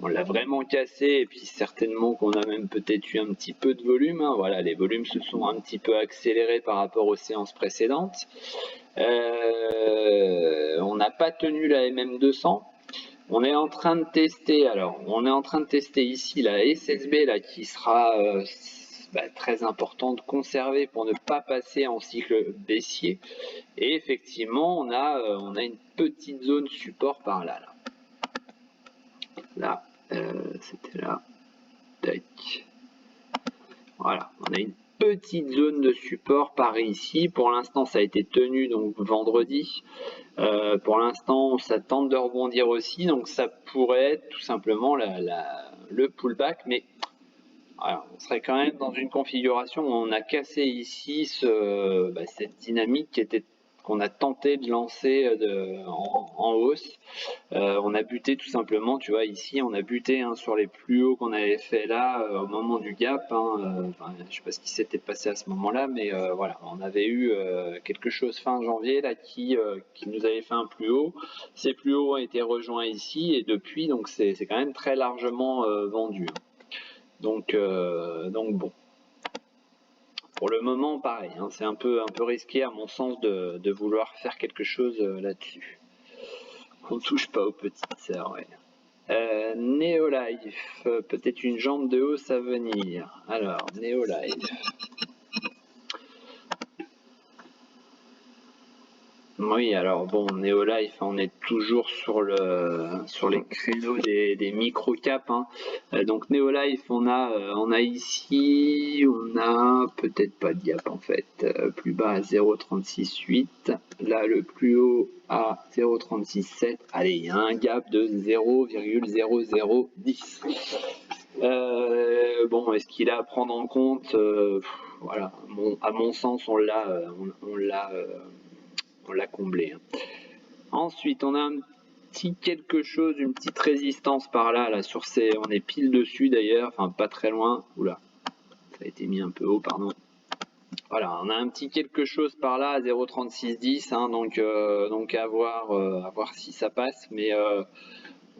on l'a vraiment cassé, et puis certainement qu'on a même peut-être eu un petit peu de volume. Hein, voilà, les volumes se sont un petit peu accélérés par rapport aux séances précédentes. On n'a pas tenu la MM200. On est en train de tester, ici la SSB là, qui sera très important de conserver pour ne pas passer en cycle baissier. Et effectivement, on a une petite zone support par là. Là, c'était là. Tac. Voilà, on a une petite zone de support par ici. Pour l'instant, ça a été tenu donc vendredi. Pour l'instant, ça tente de rebondir aussi, donc ça pourrait être tout simplement le pullback, mais voilà, on serait quand même dans une configuration où on a cassé ici cette dynamique qu'on a tenté de lancer en hausse. On a buté tout simplement, tu vois, ici on a buté hein, sur les plus hauts qu'on avait fait là au moment du gap. Hein, je sais pas ce qui s'était passé à ce moment-là, mais voilà, on avait eu quelque chose fin janvier là qui nous avait fait un plus haut. Ces plus hauts ont été rejoints ici, et depuis, donc c'est quand même très largement vendu. Donc bon. Pour le moment, pareil, hein, c'est un peu risqué à mon sens de vouloir faire quelque chose là-dessus. On touche pas aux petites sœurs, ouais. Neolife, peut-être une jambe de hausse à venir. Alors, Neolife. Oui, alors bon, Neolife, on est toujours sur les créneaux des micro-caps. Hein. Donc Neolife, on a ici, on a peut-être pas de gap en fait. Plus bas à 0,368. Là, le plus haut à 0,367. Allez, il y a un gap de 0,0010. Bon, est-ce qu'il a à prendre en compte voilà, à mon sens, on l'a comblé. Hein. Ensuite, on a un petit quelque chose, une petite résistance par là sur ces, on est pile dessus d'ailleurs, enfin pas très loin. Oula, ça a été mis un peu haut, pardon. Voilà, on a un petit quelque chose par là à 0,3610, hein, donc à voir si ça passe, mais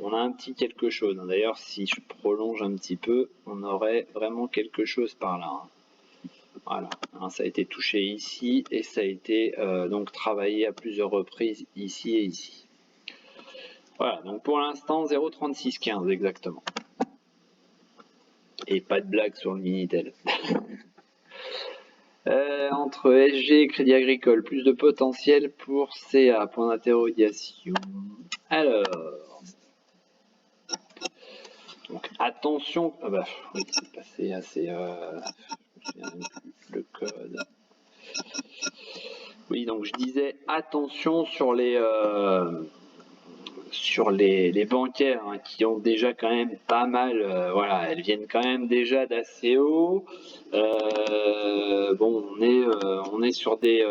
on a un petit quelque chose. Hein. D'ailleurs, si je prolonge un petit peu, on aurait vraiment quelque chose par là. Hein. Voilà, hein, ça a été touché ici et ça a été donc travaillé à plusieurs reprises ici et ici. Voilà, donc pour l'instant 0,3615 exactement. Et pas de blague sur le Minitel. Entre SG et Crédit Agricole, plus de potentiel pour CA, point d'interrogation. Alors, donc attention, oui, c'est passé assez, je me souviens même plus le code. Oui, donc je disais attention sur les bancaires hein, qui ont déjà quand même pas mal, voilà, elles viennent quand même déjà d'assez haut. Bon, on est sur des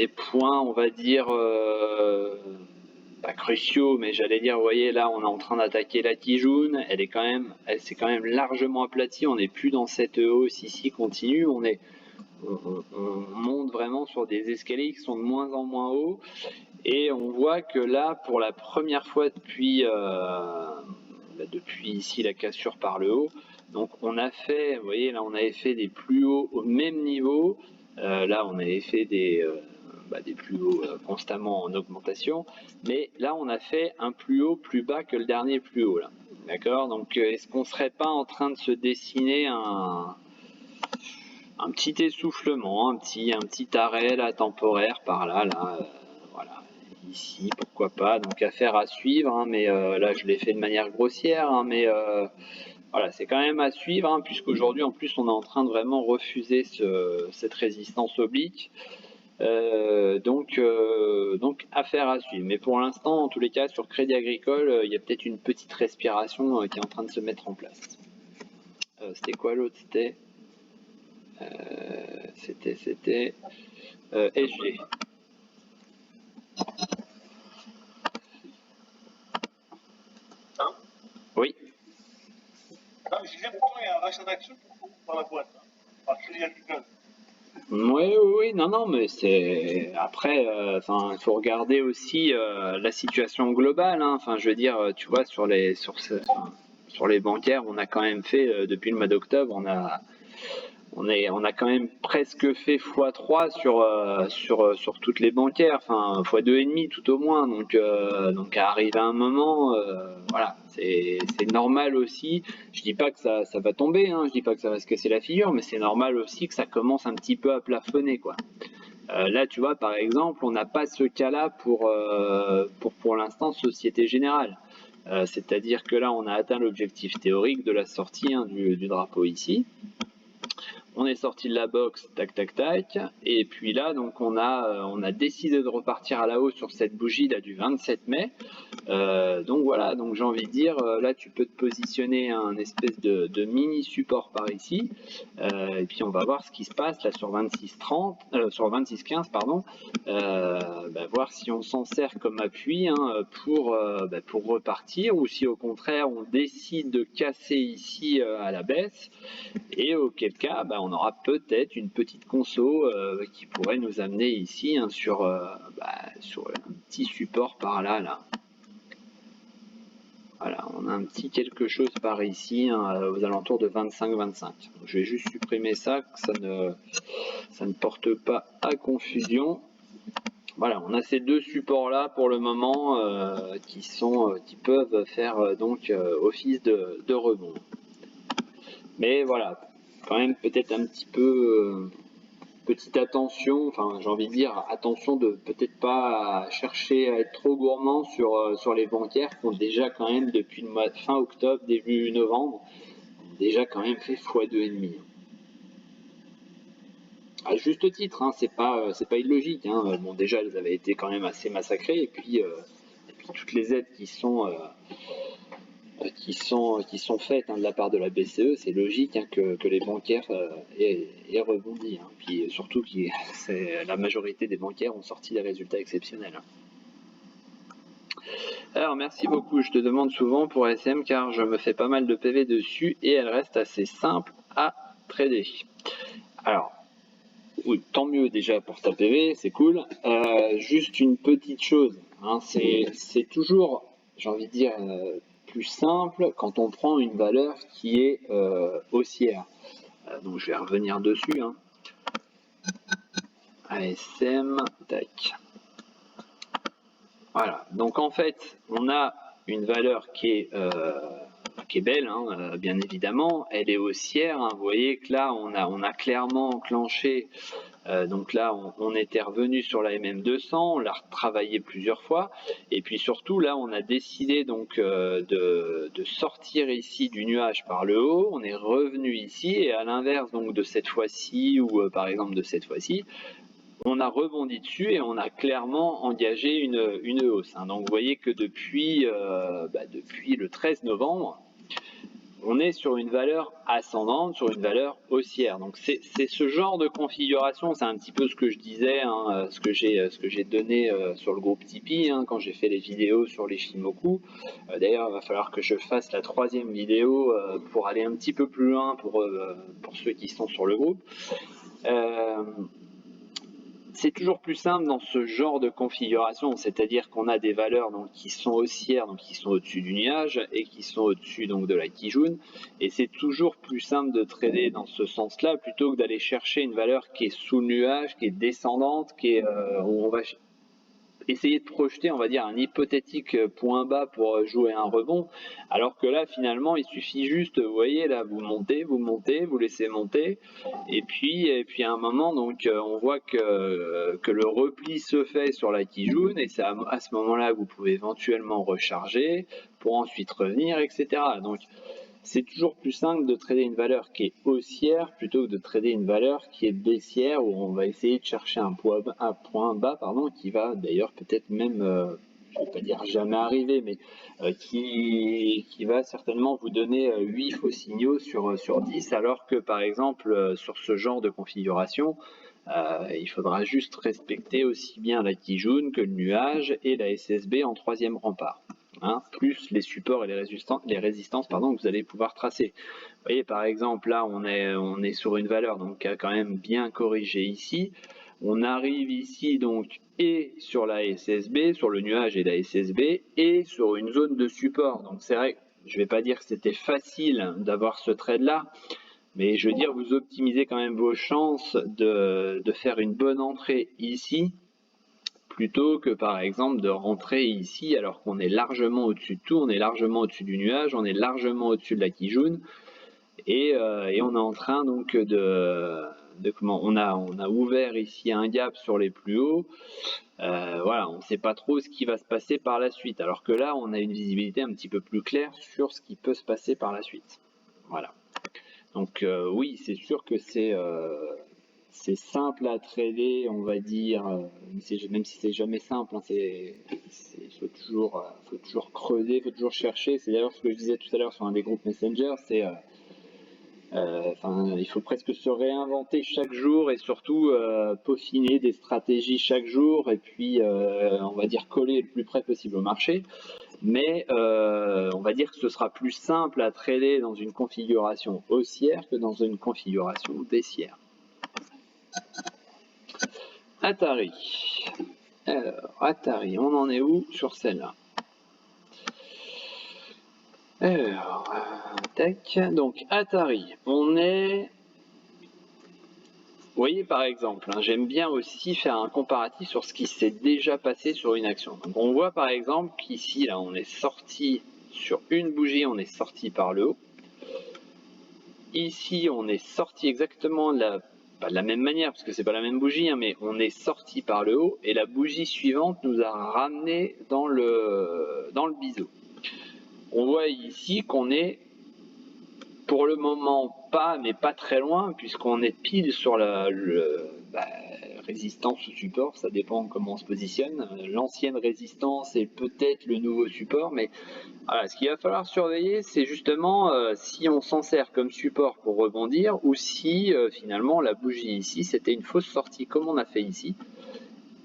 points, on va dire, pas cruciaux, mais j'allais dire, vous voyez, là, on est en train d'attaquer la Tijoune, elle s'est quand même largement aplatie, on n'est plus dans cette hausse ici continue, on monte vraiment sur des escaliers qui sont de moins en moins hauts, et on voit que là, pour la première fois depuis ici la cassure par le haut, donc on a fait, vous voyez, là, on avait fait des plus hauts au même niveau, là, on avait fait des plus hauts constamment en augmentation, mais là on a fait un plus haut plus bas que le dernier plus haut là. D'accord, donc est-ce qu'on serait pas en train de se dessiner un petit essoufflement, un petit arrêt là temporaire par là, voilà, ici pourquoi pas, donc affaire à suivre, hein, mais là je l'ai fait de manière grossière, hein, mais voilà, c'est quand même à suivre, hein, puisqu'aujourd'hui en plus on est en train de vraiment refuser cette résistance oblique. Donc affaire à suivre. Mais pour l'instant, en tous les cas, sur Crédit Agricole, il y a peut-être une petite respiration qui est en train de se mettre en place. C'était quoi l'autre? C'était SG. Hein? Oui. Non, mais je disais pourtant il y a un rachat d'actions dans la boîte, hein, par Crédit Agricole. Oui, non, mais c'est après, il faut regarder aussi la situation globale, hein. Enfin, je veux dire, tu vois, sur les bancaires, on a quand même fait depuis le mois d'octobre, on a quand même presque fait x3 sur toutes les bancaires, enfin x2,5 tout au moins. Donc arrive à un moment, voilà, c'est normal aussi. Je dis pas que ça va tomber, hein, je dis pas que ça va se casser la figure, mais c'est normal aussi que ça commence un petit peu à plafonner, quoi. Là, tu vois, par exemple, on n'a pas ce cas-là pour l'instant Société Générale. C'est-à-dire que là, on a atteint l'objectif théorique de la sortie, hein, du drapeau ici. On est sorti de la box, tac, tac, tac. Et puis là, donc on a décidé de repartir à la hausse sur cette bougie là du 27 mai. Donc voilà, donc j'ai envie de dire, là tu peux te positionner un espèce de mini support par ici. Et puis on va voir ce qui se passe là sur 26,30, sur 26,15 pardon. Voir si on s'en sert comme appui, hein, pour repartir, ou si au contraire on décide de casser ici à la baisse. Et auquel cas, on aura peut-être une petite conso qui pourrait nous amener ici, hein, sur un petit support par là. Voilà, on a un petit quelque chose par ici, hein, aux alentours de 25-25. Je vais juste supprimer ça, que ça ne porte pas à confusion. Voilà, on a ces deux supports là pour le moment qui peuvent faire office de rebond. Mais voilà, quand même peut-être un petit peu petite attention, enfin j'ai envie de dire attention de peut-être pas chercher à être trop gourmand sur les bancaires qui ont déjà quand même depuis le mois de fin octobre, début novembre, déjà quand même fait x2,5. À juste titre, hein, c'est pas illogique, hein. Bon, déjà elles avaient été quand même assez massacrées, et puis toutes les aides qui sont faites, hein, de la part de la BCE, c'est logique, hein, que les bancaires aient rebondi, hein. Puis surtout la majorité des bancaires ont sorti des résultats exceptionnels, hein. Alors merci beaucoup, je te demande souvent pour SM car je me fais pas mal de PV dessus et elle reste assez simple à trader. Alors, oui, tant mieux déjà pour ta PV, c'est cool. Juste une petite chose, hein, c'est toujours, j'ai envie de dire, plus simple quand on prend une valeur qui est haussière. Donc je vais revenir dessus, hein. ASM, tac. Voilà, donc en fait, on a une valeur qui est belle, hein, bien évidemment, elle est haussière, hein. Vous voyez que là, on a clairement enclenché. Donc là, on était revenu sur la MM200, on l'a retravaillé plusieurs fois, et puis surtout là, on a décidé donc de sortir ici du nuage par le haut. On est revenu ici, et à l'inverse donc de cette fois-ci, ou par exemple de cette fois-ci, on a rebondi dessus et on a clairement engagé une hausse, hein. Donc vous voyez que depuis le 13 novembre, on est sur une valeur ascendante, sur une valeur haussière. Donc c'est ce genre de configuration, c'est un petit peu ce que je disais, hein, ce que j'ai donné sur le groupe Tipeee hein, quand j'ai fait les vidéos sur les Shimoku. D'ailleurs, il va falloir que je fasse la 3e vidéo pour aller un petit peu plus loin pour ceux qui sont sur le groupe. C'est toujours plus simple dans ce genre de configuration, c'est-à-dire qu'on a des valeurs donc, qui sont haussières, donc qui sont au-dessus du nuage et qui sont au-dessus donc de la Kijun, et c'est toujours plus simple de trader dans ce sens-là plutôt que d'aller chercher une valeur qui est sous le nuage, qui est descendante, qui est où on va essayer de projeter, on va dire, un hypothétique point bas pour jouer un rebond, alors que là, finalement, il suffit juste, vous voyez, là, vous montez, vous laissez monter, et puis à un moment, donc, on voit que le repli se fait sur la Kijun, et c'est à ce moment-là que vous pouvez éventuellement recharger pour ensuite revenir, etc. Donc, c'est toujours plus simple de trader une valeur qui est haussière plutôt que de trader une valeur qui est baissière où on va essayer de chercher un point bas qui va d'ailleurs peut-être même, je ne vais pas dire jamais arriver, mais qui va certainement vous donner 8 faux signaux sur 10, alors que par exemple sur ce genre de configuration, il faudra juste respecter aussi bien la Kijun que le nuage et la SSB en 3e rempart. Hein, plus les supports et les résistances que vous allez pouvoir tracer. Vous voyez par exemple là on est sur une valeur donc qui a quand même bien corrigé ici. On arrive ici donc et sur la SSB, sur le nuage et la SSB et sur une zone de support. Donc c'est vrai, je ne vais pas dire que c'était facile d'avoir ce trade là, mais je veux dire vous optimisez quand même vos chances de faire une bonne entrée ici plutôt que par exemple de rentrer ici alors qu'on est largement au-dessus de tout, on est largement au-dessus du nuage, on est largement au-dessus de la Kijun et on est en train donc on a ouvert ici un gap sur les plus hauts. Voilà, on ne sait pas trop ce qui va se passer par la suite, alors que là on a une visibilité un petit peu plus claire sur ce qui peut se passer par la suite. Voilà. Donc oui, c'est sûr que c'est simple à trader, on va dire, même si c'est jamais simple, hein, faut toujours creuser, faut toujours chercher. C'est d'ailleurs ce que je disais tout à l'heure sur un des groupes Messenger, il faut presque se réinventer chaque jour et surtout peaufiner des stratégies chaque jour et puis on va dire coller le plus près possible au marché. Mais on va dire que ce sera plus simple à trader dans une configuration haussière que dans une configuration baissière. Atari. Alors, Atari, on en est où sur celle-là? Alors, tac, donc Atari, on est... Vous voyez par exemple, hein, j'aime bien aussi faire un comparatif sur ce qui s'est déjà passé sur une action. Donc on voit par exemple qu'ici, là, on est sorti sur une bougie, on est sorti par le haut. Ici, on est sorti exactement pas de la même manière, parce que c'est pas la même bougie, hein, mais on est sorti par le haut, et la bougie suivante nous a ramené dans le biseau. On voit ici qu'on est, pour le moment, mais pas très loin, puisqu'on est pile sur résistance ou support, ça dépend comment on se positionne. L'ancienne résistance est peut-être le nouveau support, mais voilà, ce qu'il va falloir surveiller, c'est justement si on s'en sert comme support pour rebondir ou si finalement la bougie ici, c'était une fausse sortie comme on a fait ici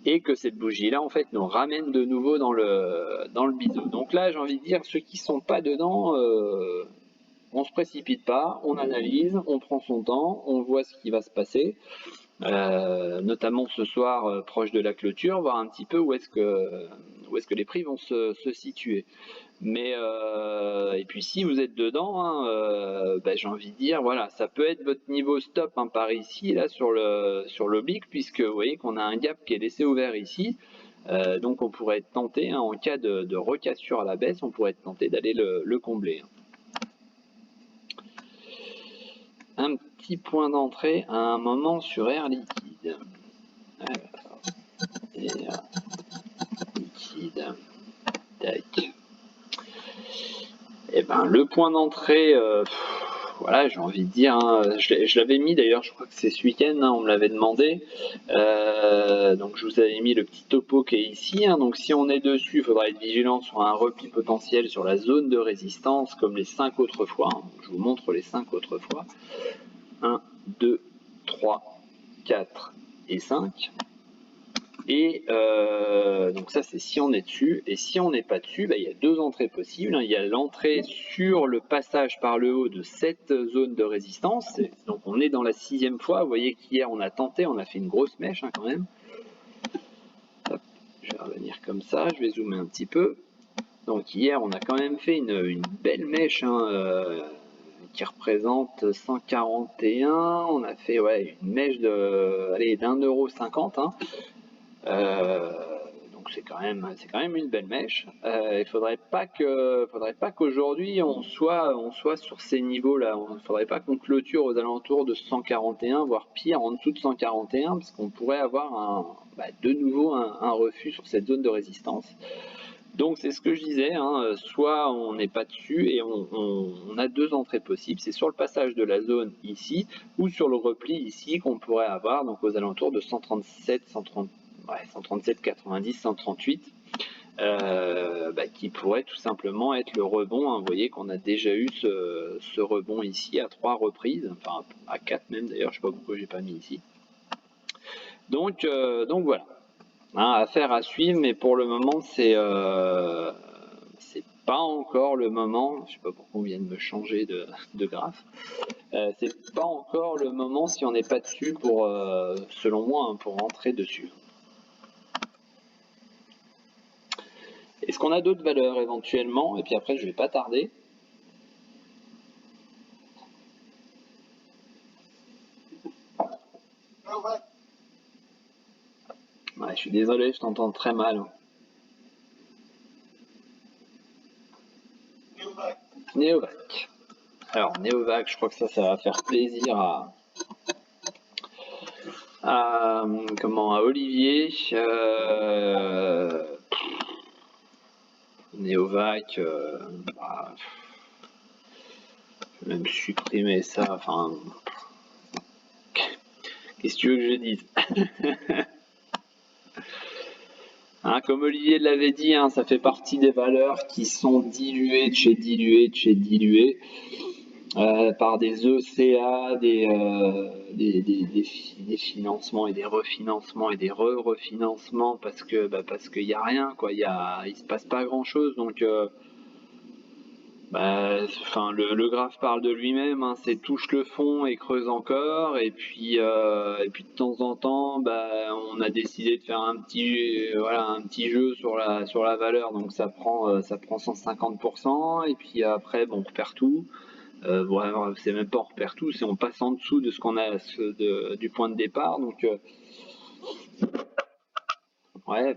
et que cette bougie-là, en fait, nous ramène de nouveau dans le biseau. Donc là, j'ai envie de dire, ceux qui sont pas dedans, on se précipite pas, on analyse, on prend son temps, on voit ce qui va se passer. Notamment ce soir proche de la clôture, voir un petit peu où est-ce que les prix vont se situer. Mais et puis si vous êtes dedans, hein, j'ai envie de dire, voilà, ça peut être votre niveau stop hein, par ici, là sur l'oblique, puisque vous voyez qu'on a un gap qui est laissé ouvert ici. Donc on pourrait être tenté, hein, en cas de recassure à la baisse, on pourrait être tenté d'aller le combler. Un petit point d'entrée à un moment sur Air Liquide. Alors, Air Liquide. Tac. Et ben le point d'entrée, voilà, j'ai envie de dire, hein, je l'avais mis d'ailleurs, je crois que c'est ce week-end, hein, on me l'avait demandé. Donc je vous avais mis le petit topo qui est ici. Hein, donc si on est dessus, il faudra être vigilant sur un repli potentiel sur la zone de résistance comme les 5 autres fois. Hein. Je vous montre les 5 autres fois. 1, 2, 3, 4 et 5. Et donc ça c'est si on est dessus, et si on n'est pas dessus, il y a deux entrées possibles. Il y a l'entrée sur le passage par le haut de cette zone de résistance, donc on est dans la 6e fois. Vous voyez qu'hier on a tenté, on a fait une grosse mèche quand même. Hop, je vais revenir comme ça, je vais zoomer un petit peu. Donc hier on a quand même fait une belle mèche qui représente 141. On a fait une mèche d'1,50 €. Donc c'est quand même une belle mèche. Il faudrait pas qu'aujourd'hui on soit sur ces niveaux-là. Il faudrait pas qu'on clôture aux alentours de 141, voire pire en dessous de 141, parce qu'on pourrait avoir de nouveau un refus sur cette zone de résistance. Donc c'est ce que je disais, hein, soit on n'est pas dessus et on a deux entrées possibles, c'est sur le passage de la zone ici ou sur le repli ici qu'on pourrait avoir donc aux alentours de 137, 90, 138 qui pourrait tout simplement être le rebond. Hein. Vous voyez qu'on a déjà eu ce rebond ici à 3 reprises, enfin à 4 même d'ailleurs, je ne sais pas pourquoi j'ai pas mis ici. Donc voilà. Hein, affaire à suivre, mais pour le moment c'est pas encore le moment. Je sais pas pourquoi on vient de me changer de graphe. C'est pas encore le moment si on n'est pas dessus pour, selon moi, hein, pour rentrer dessus. Est-ce qu'on a d'autres valeurs éventuellement? Et puis après je vais pas tarder. Ouais, je suis désolé, je t'entends très mal. Neovac. Alors Neovac, je crois que ça va faire plaisir à Olivier. Neovac, je vais même supprimer ça. Enfin, qu'est-ce que tu veux que je dise? Hein, comme Olivier l'avait dit, hein, ça fait partie des valeurs qui sont diluées de chez diluées par des ECA, des financements et des refinancements et des refinancements parce qu'il n'y a rien, quoi. Il se passe pas grand chose, donc le graphe parle de lui-même, hein, c'est touche le fond et creuse encore, et puis de temps en temps, on a décidé de faire un petit jeu sur la valeur, donc ça prend 150%, et puis après on repère tout. C'est même pas on repère tout, c'est on passe en dessous de ce qu'on a du point de départ, donc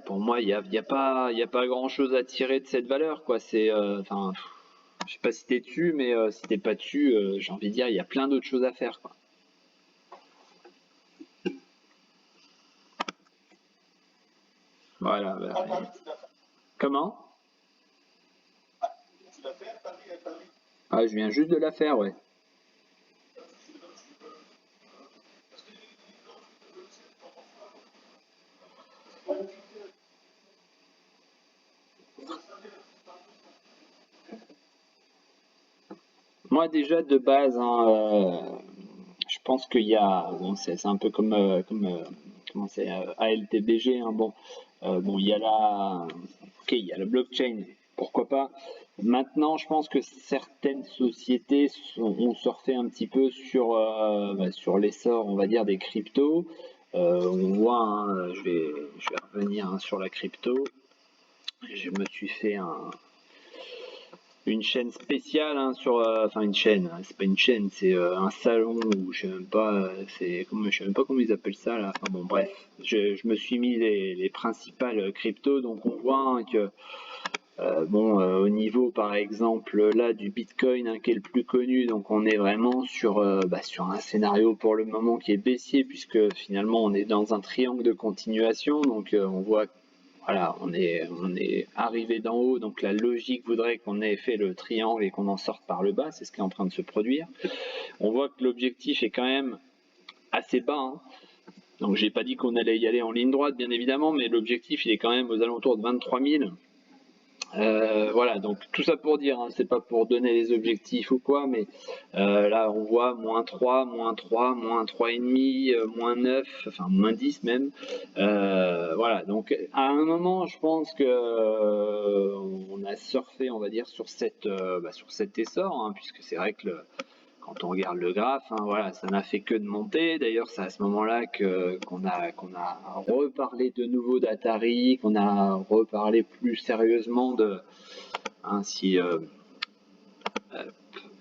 pour moi il y a pas grand chose à tirer de cette valeur, quoi. C'est je sais pas si t'es dessus, mais si t'es pas dessus, j'ai envie de dire, il y a plein d'autres choses à faire, quoi. Voilà. Comment? Ah, je viens juste de la faire, ouais. Moi déjà de base, hein, je pense qu'il y a, c'est un peu comme comment c'est ALTBG, hein, il y a il y a le blockchain, pourquoi pas. Maintenant, je pense que certaines sociétés ont surfé un petit peu sur l'essor, on va dire, des cryptos. On voit, hein, je vais revenir, hein, sur la crypto. Je me suis fait une chaîne spéciale, hein, enfin une chaîne, hein, c'est pas une chaîne, c'est un salon où je sais même pas, je sais même pas comment ils appellent ça là. Enfin bon, bref, je me suis mis les principales cryptos, donc on voit, hein, que au niveau par exemple là du Bitcoin, hein, qui est le plus connu, donc on est vraiment sur un scénario pour le moment qui est baissier, puisque finalement on est dans un triangle de continuation, donc on voit voilà, on est arrivé d'en haut, donc la logique voudrait qu'on ait fait le triangle et qu'on en sorte par le bas, c'est ce qui est en train de se produire. On voit que l'objectif est quand même assez bas, hein. Donc j'ai pas dit qu'on allait y aller en ligne droite, bien évidemment, mais l'objectif il est quand même aux alentours de 23 000. Voilà, donc tout ça pour dire, hein, c'est pas pour donner les objectifs ou quoi, mais là on voit moins 3, moins 3, moins 3,5, moins 9, enfin moins 10 même. Voilà, donc à un moment je pense que on a surfé, on va dire, sur sur cet essor, hein, puisque c'est vrai que quand on regarde le graphe, hein, voilà, ça n'a fait que de monter. D'ailleurs, c'est à ce moment-là qu'on a reparlé de nouveau d'Atari, qu'on a reparlé plus sérieusement de, hein, si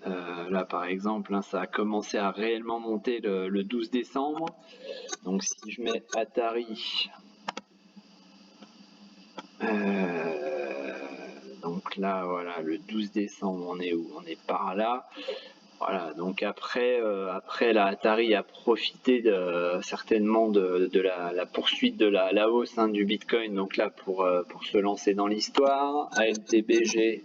là par exemple, hein, ça a commencé à réellement monter le 12 décembre. Donc si je mets Atari, donc là voilà, le 12 décembre, on est où? On est par là. Voilà, donc après la Atari a profité certainement de la poursuite de la hausse, hein, du Bitcoin, donc là pour se lancer dans l'histoire. ALTBG,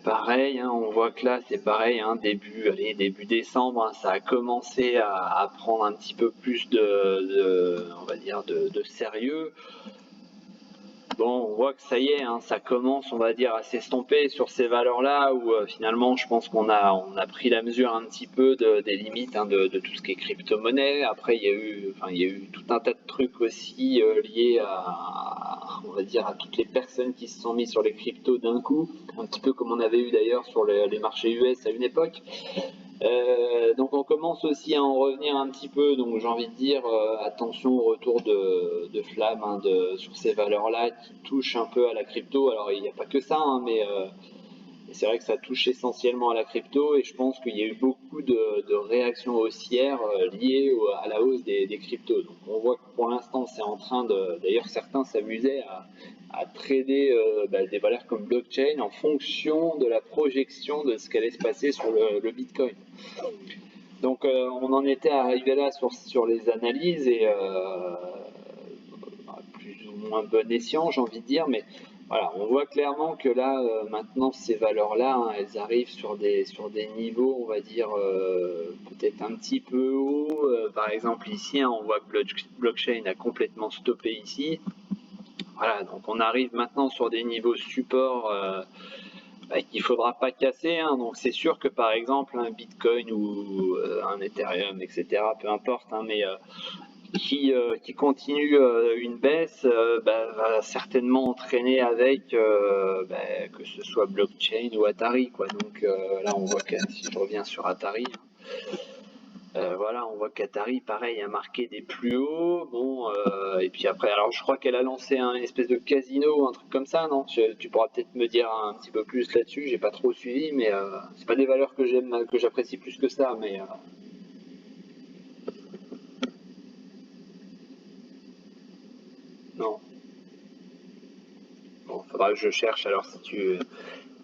pareil, hein, on voit que là c'est pareil, hein, début décembre, hein, ça a commencé à prendre un petit peu plus on va dire de sérieux. Bon, on voit que ça y est, hein, ça commence, on va dire, à s'estomper sur ces valeurs-là, où finalement, je pense qu'on a pris la mesure un petit peu des limites, hein, de tout ce qui est crypto-monnaie. Après, il y a eu tout un tas de trucs aussi liés on va dire, à toutes les personnes qui se sont mises sur les cryptos d'un coup, un petit peu comme on avait eu d'ailleurs sur les marchés US à une époque. Donc on commence aussi à en revenir un petit peu, donc j'ai envie de dire attention au retour de flamme, hein, sur ces valeurs-là qui touchent un peu à la crypto. Alors il n'y a pas que ça, hein, mais c'est vrai que ça touche essentiellement à la crypto, et je pense qu'il y a eu beaucoup de réactions haussières liées à la hausse des cryptos. Donc on voit que pour l'instant c'est en train d'ailleurs certains s'amusaient à trader des valeurs comme blockchain en fonction de la projection de ce qu'allait se passer sur le Bitcoin. Donc on en était arrivé là sur les analyses, et plus ou moins bon escient, j'ai envie de dire, mais voilà, on voit clairement que là maintenant ces valeurs-là, hein, elles arrivent sur des niveaux, on va dire peut-être un petit peu haut. Par exemple ici, hein, on voit que blockchain a complètement stoppé ici. Voilà, donc on arrive maintenant sur des niveaux support qu'il ne faudra pas casser, hein. Donc c'est sûr que par exemple un Bitcoin ou un Ethereum, etc., peu importe, hein, mais qui continue une baisse va certainement entraîner avec que ce soit blockchain ou Atari, quoi. Donc là on voit que si je reviens sur Atari, voilà, on voit qu'Atari, pareil, a marqué des plus hauts. Bon, et puis après, alors je crois qu'elle a lancé un espèce de casino, un truc comme ça, non? Tu pourras peut-être me dire un petit peu plus là-dessus. J'ai pas trop suivi, mais c'est pas des valeurs que j'apprécie plus que ça, mais non. Bon, faudra que je cherche. Alors si tu,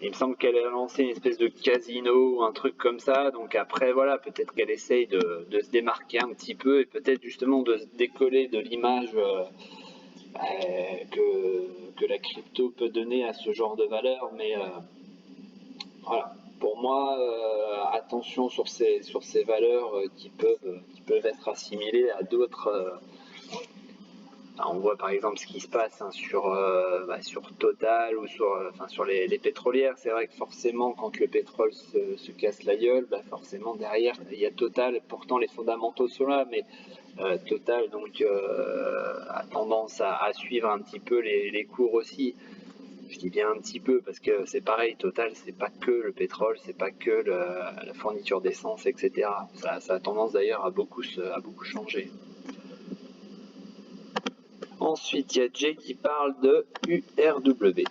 il me semble qu'elle a lancé une espèce de casino ou un truc comme ça. Donc après, voilà, peut-être qu'elle essaye de se démarquer un petit peu, et peut-être justement de se décoller de l'image que la crypto peut donner à ce genre de valeur. Mais voilà, pour moi, attention sur ces valeurs qui peuvent être assimilées à d'autres. On voit par exemple ce qui se passe, hein, sur Total ou sur les pétrolières. C'est vrai que forcément, quand le pétrole se casse la gueule, forcément derrière il y a Total. Pourtant les fondamentaux sont là, mais Total donc a tendance à suivre un petit peu les cours aussi. Je dis bien un petit peu parce que c'est pareil, Total, c'est pas que le pétrole, c'est pas que la fourniture d'essence, etc. Ça a tendance d'ailleurs à beaucoup changer. Ensuite, il y a Jay qui parle de URW.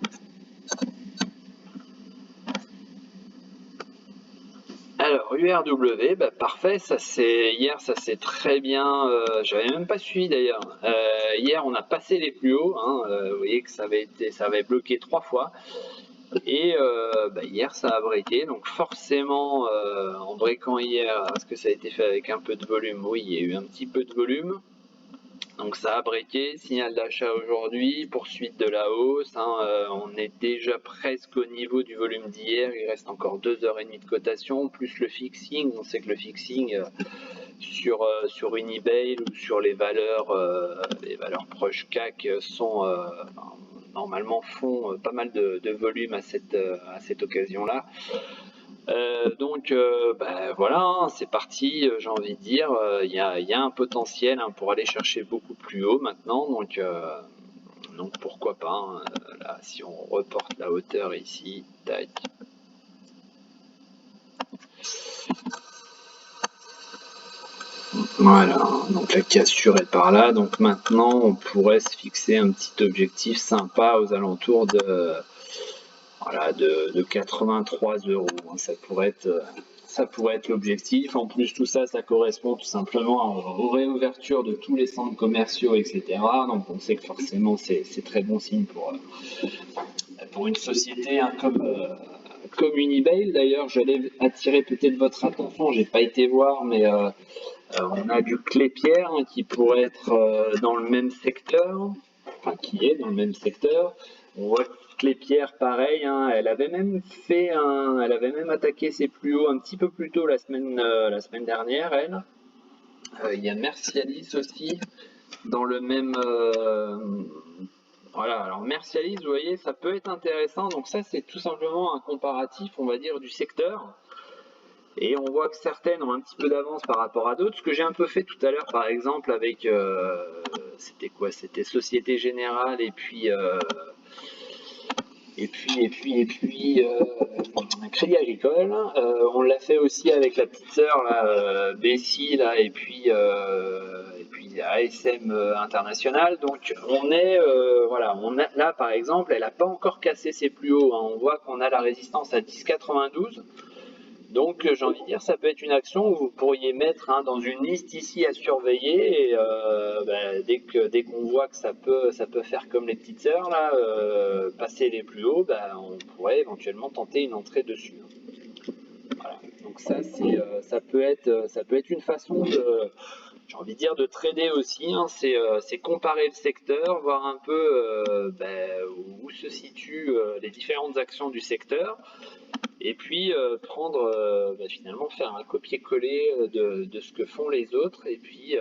Alors, URW, parfait, hier ça s'est très bien, j'avais même pas suivi d'ailleurs. Hier on a passé les plus hauts, hein, vous voyez que ça avait bloqué 3 fois. Et hier ça a breaké, donc forcément en breakant hier, est-ce que ça a été fait avec un peu de volume? Oui, il y a eu un petit peu de volume. Donc ça a breaké, signal d'achat aujourd'hui, poursuite de la hausse, hein, on est déjà presque au niveau du volume d'hier, il reste encore 2h30 de cotation, plus le fixing, on sait que le fixing sur Unibail ou sur les valeurs proches CAC normalement font pas mal de volume à cette occasion-là. Voilà, hein, c'est parti, j'ai envie de dire, il y a un potentiel hein, pour aller chercher beaucoup plus haut maintenant, donc pourquoi pas, hein, là, si on reporte la hauteur ici, tac. Voilà, donc la cassure est par là, donc maintenant on pourrait se fixer un petit objectif sympa aux alentours de 83 €. Ça pourrait être l'objectif. En plus, tout ça, ça correspond tout simplement aux réouvertures de tous les centres commerciaux, etc. Donc, on sait que forcément, c'est très bon signe pour une société hein, comme Unibail. D'ailleurs, j'allais attirer peut-être votre attention. J'ai pas été voir, mais on a du Klépierre hein, qui pourrait être dans le même secteur, enfin qui est dans le même secteur. On voit que Klépierre, pareil, hein, elle avait même attaqué ses plus hauts un petit peu plus tôt la semaine dernière, elle. Il y a Mercialis aussi dans le même. Voilà, alors Mercialis, vous voyez, ça peut être intéressant. Donc ça, c'est tout simplement un comparatif, on va dire, du secteur. Et on voit que certaines ont un petit peu d'avance par rapport à d'autres. Ce que j'ai un peu fait tout à l'heure, par exemple, avec c'était quoi? C'était Société Générale Crédit Agricole. On l'a fait aussi avec la petite sœur là, Bessie là, et puis ASM International. Donc on est voilà, là par exemple, elle n'a pas encore cassé ses plus hauts. Hein. On voit qu'on a la résistance à 10,92. Donc j'ai envie de dire, ça peut être une action où vous pourriez mettre hein, dans une liste ici à surveiller et dès qu'on voit que ça peut faire comme les petites sœurs là, passer les plus hauts, on pourrait éventuellement tenter une entrée dessus. Voilà. Donc ça ça peut être une façon de j'ai envie de dire de trader aussi, hein, c'est comparer le secteur, voir un peu où se situent les différentes actions du secteur et puis finalement faire un copier-coller de ce que font les autres et puis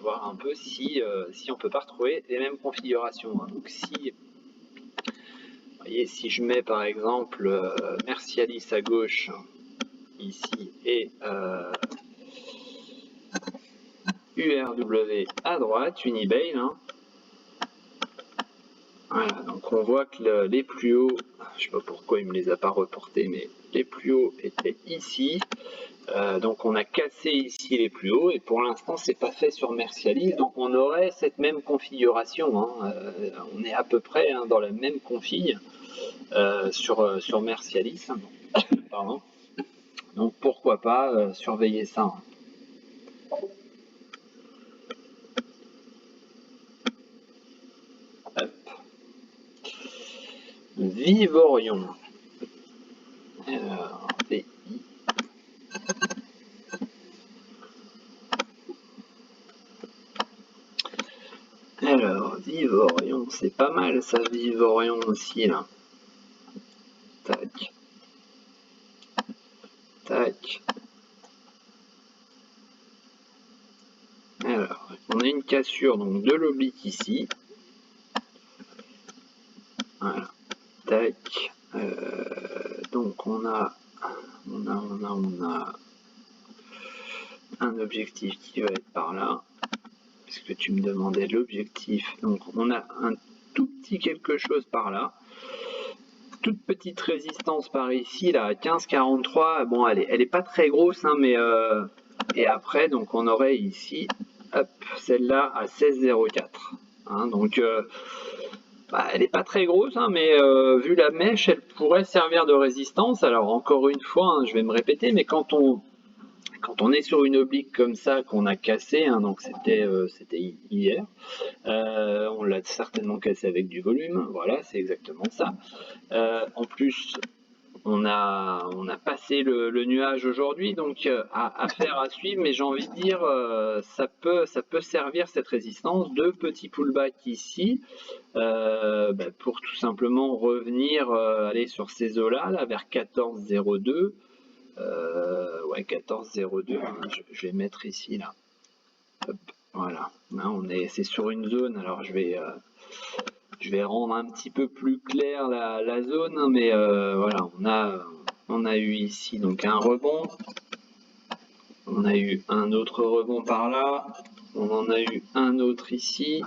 voir un peu si on peut pas retrouver les mêmes configurations. Hein. Donc si voyez, si je mets par exemple Mercialis à gauche ici et URW à droite, Unibail, hein. Voilà, donc on voit que les plus hauts, je sais pas pourquoi il me les a pas reportés, mais les plus hauts étaient ici. Donc on a cassé ici les plus hauts et pour l'instant c'est pas fait sur Mercialis, donc on aurait cette même configuration. Hein. On est à peu près hein, dans la même config sur Mercialis. Pardon. Donc pourquoi pas surveiller ça. Hein. Vivorion. Alors, VI. Alors, Vivorion, c'est pas mal ça, Vivorion aussi là. Tac. Tac. Alors, on a une cassure donc de l'oblique ici. Voilà. Tac. Donc on a un objectif qui va être par là. Puisque tu me demandais l'objectif. Donc on a un tout petit quelque chose par là. Toute petite résistance par ici, là, à 15,43. Bon, elle est pas très grosse, hein, mais et après, donc on aurait ici, hop, celle-là à 16,04. Hein, donc elle n'est pas très grosse, hein, mais vu la mèche, elle pourrait servir de résistance. Alors encore une fois, hein, je vais me répéter, mais quand on est sur une oblique comme ça qu'on a cassé, hein, donc c'était hier, on l'a certainement cassé avec du volume, voilà, c'est exactement ça. En plus, on a passé le nuage aujourd'hui, donc affaire à suivre, mais j'ai envie de dire, ça peut servir cette résistance de petit pullback ici, pour tout simplement revenir aller sur ces eaux-là, là, vers 14,02. Ouais, 14,02, hein, je vais mettre ici, là. Hop, voilà, là, c'est sur une zone, alors je vais rendre un petit peu plus clair la zone, hein, mais voilà, on a eu ici donc un rebond, on a eu un autre rebond par là, on en a eu un autre ici,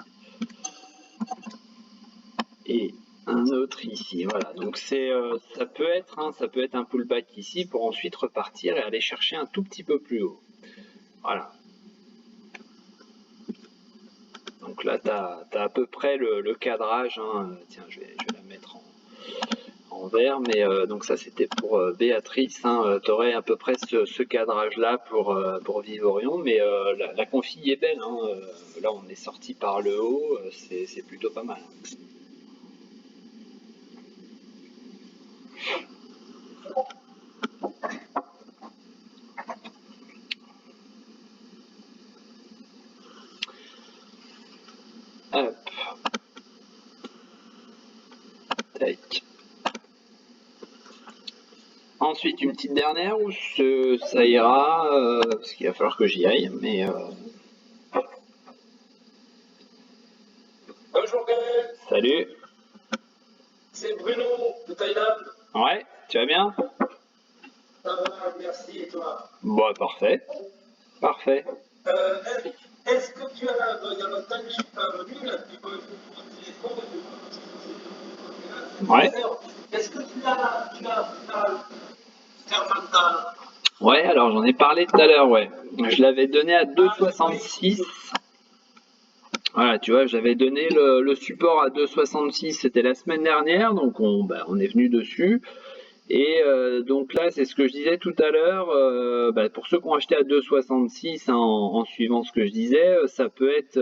et un autre ici, voilà, donc ça peut être un pullback ici pour ensuite repartir et aller chercher un tout petit peu plus haut, voilà. Donc là, tu as à peu près le cadrage, hein. Tiens, je vais la mettre en vert, mais donc ça c'était pour Béatrice, hein. Tu aurais à peu près ce cadrage-là pour Vivorion, mais la config est belle, hein. Là, on est sorti par le haut, c'est plutôt pas mal. Hop. Tac. Ensuite, une petite dernière où ça ira, parce qu'il va falloir que j'y aille, mais... Bonjour Gaël, Salut. c'est Bruno de Thaïlande. Ouais, tu vas bien? Ça va, merci, et toi? Bon, parfait. Parfait. Euh, Est-ce que tu as, il y a longtemps que je ne suis pas venu, là, tu peux mon téléphone, Ouais. est-ce que tu as Fermental? Ouais, alors j'en ai parlé tout à l'heure, ouais. Je l'avais donné à 2,66. Voilà, tu vois, j'avais donné le support à 2,66, c'était la semaine dernière, donc on est venu dessus. Et donc là, c'est ce que je disais tout à l'heure, pour ceux qui ont acheté à 2,66, hein, en suivant ce que je disais, ça peut être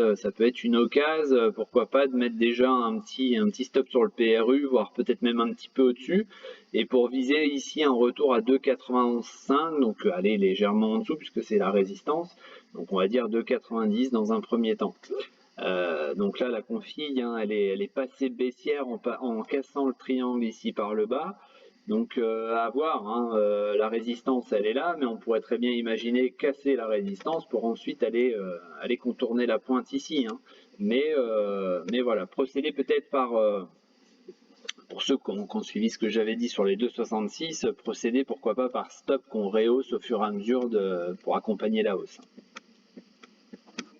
une occasion, pourquoi pas, de mettre déjà un petit stop sur le PRU, voire peut-être même un petit peu au-dessus, et pour viser ici un retour à 2,91,5, donc aller légèrement en dessous, puisque c'est la résistance, donc on va dire 2,90 dans un premier temps. Donc là, la config, hein, elle est passée baissière en cassant le triangle ici par le bas. Donc à voir, hein, la résistance elle est là, mais on pourrait très bien imaginer casser la résistance pour ensuite aller contourner la pointe ici, hein. Mais voilà, procéder peut-être par, pour ceux qui ont suivi ce que j'avais dit sur les 2,66, procéder pourquoi pas par stop qu'on rehausse au fur et à mesure pour accompagner la hausse.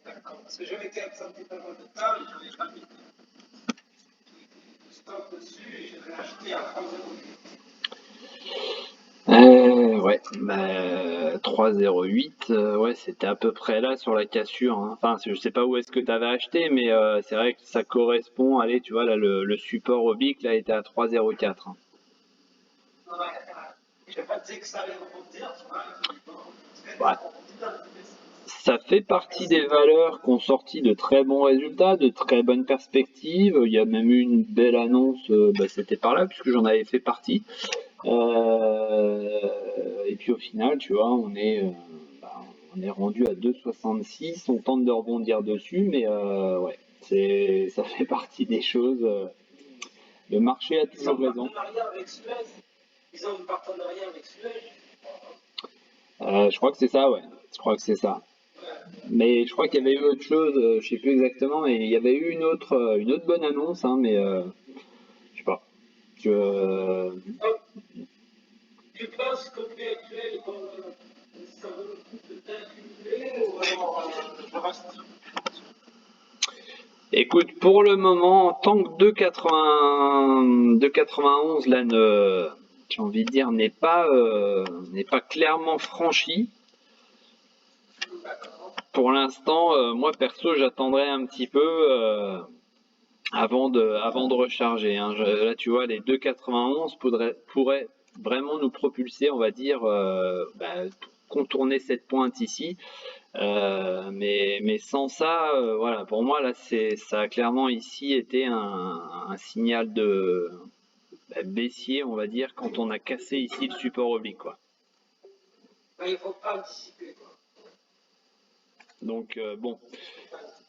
D'accord, parce que j'avais été absenté pas mal de temps, et je n'avais pas mis de stock dessus, et je l'ai acheté à 3,08. Ouais, 3,08, ouais, c'était à peu près là sur la cassure, hein. Enfin, je sais pas où est-ce que tu avais acheté, mais c'est vrai que ça correspond. Allez, tu vois, là, le support au BIC, là, était à 3,04, hein. Ouais, je n'ai pas dit que ça allait rebondir, tu vois. Ouais. Ça fait partie des valeurs qui ont sorti de très bons résultats, de très bonnes perspectives. Il y a même eu une belle annonce, c'était par là, puisque j'en avais fait partie. Et puis au final, tu vois, on est rendu à 2,66. On tente de rebondir dessus, mais ouais, ça fait partie des choses. Le marché a toujours raison. Ils ont un partenariat avec Suez. Je crois que c'est ça, ouais. Je crois que c'est ça. Mais je crois qu'il y avait eu autre chose, je sais plus exactement, mais il y avait eu une autre bonne annonce, hein, mais je sais pas. Tu penses qu'au prix actuel, ça vaut le coup de t'incliner ou alors je reste? Écoute, pour le moment, tant que 2,91 là j'ai envie de dire, n'est pas clairement franchi. Pour l'instant, moi perso, j'attendrai un petit peu avant de recharger, hein. Là, tu vois, les 2,91 pourraient vraiment nous propulser, on va dire, contourner cette pointe ici. Mais sans ça, voilà, pour moi là, ça a clairement ici été un signal baissier, on va dire, quand on a cassé ici le support oblique, quoi. Il ne faut pas anticiper, quoi. Donc bon,